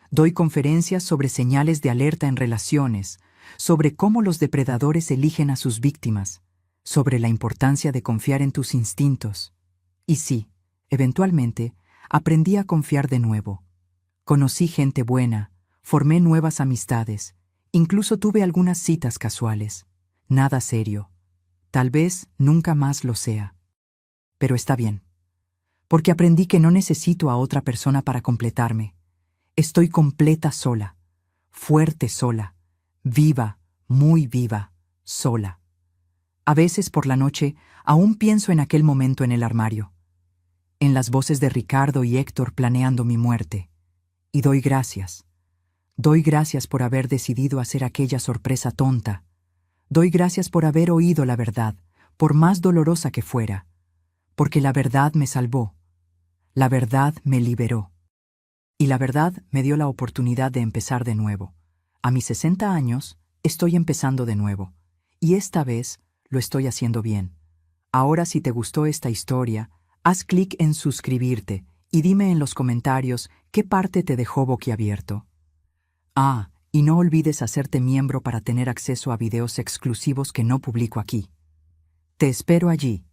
Doy conferencias sobre señales de alerta en relaciones, sobre cómo los depredadores eligen a sus víctimas, sobre la importancia de confiar en tus instintos. Y sí, eventualmente, aprendí a confiar de nuevo. Conocí gente buena, formé nuevas amistades, incluso tuve algunas citas casuales. Nada serio. Tal vez nunca más lo sea. Pero está bien, porque aprendí que no necesito a otra persona para completarme. Estoy completa sola, fuerte sola, viva, muy viva, sola. A veces por la noche aún pienso en aquel momento en el armario, en las voces de Ricardo y Héctor planeando mi muerte. Y doy gracias. Doy gracias por haber decidido hacer aquella sorpresa tonta. Doy gracias por haber oído la verdad, por más dolorosa que fuera. Porque la verdad me salvó. La verdad me liberó. Y la verdad me dio la oportunidad de empezar de nuevo. A mis 60 años, estoy empezando de nuevo. Y esta vez lo estoy haciendo bien. Ahora, si te gustó esta historia, haz clic en suscribirte y dime en los comentarios qué parte te dejó boquiabierto. Y no olvides hacerte miembro para tener acceso a videos exclusivos que no publico aquí. Te espero allí.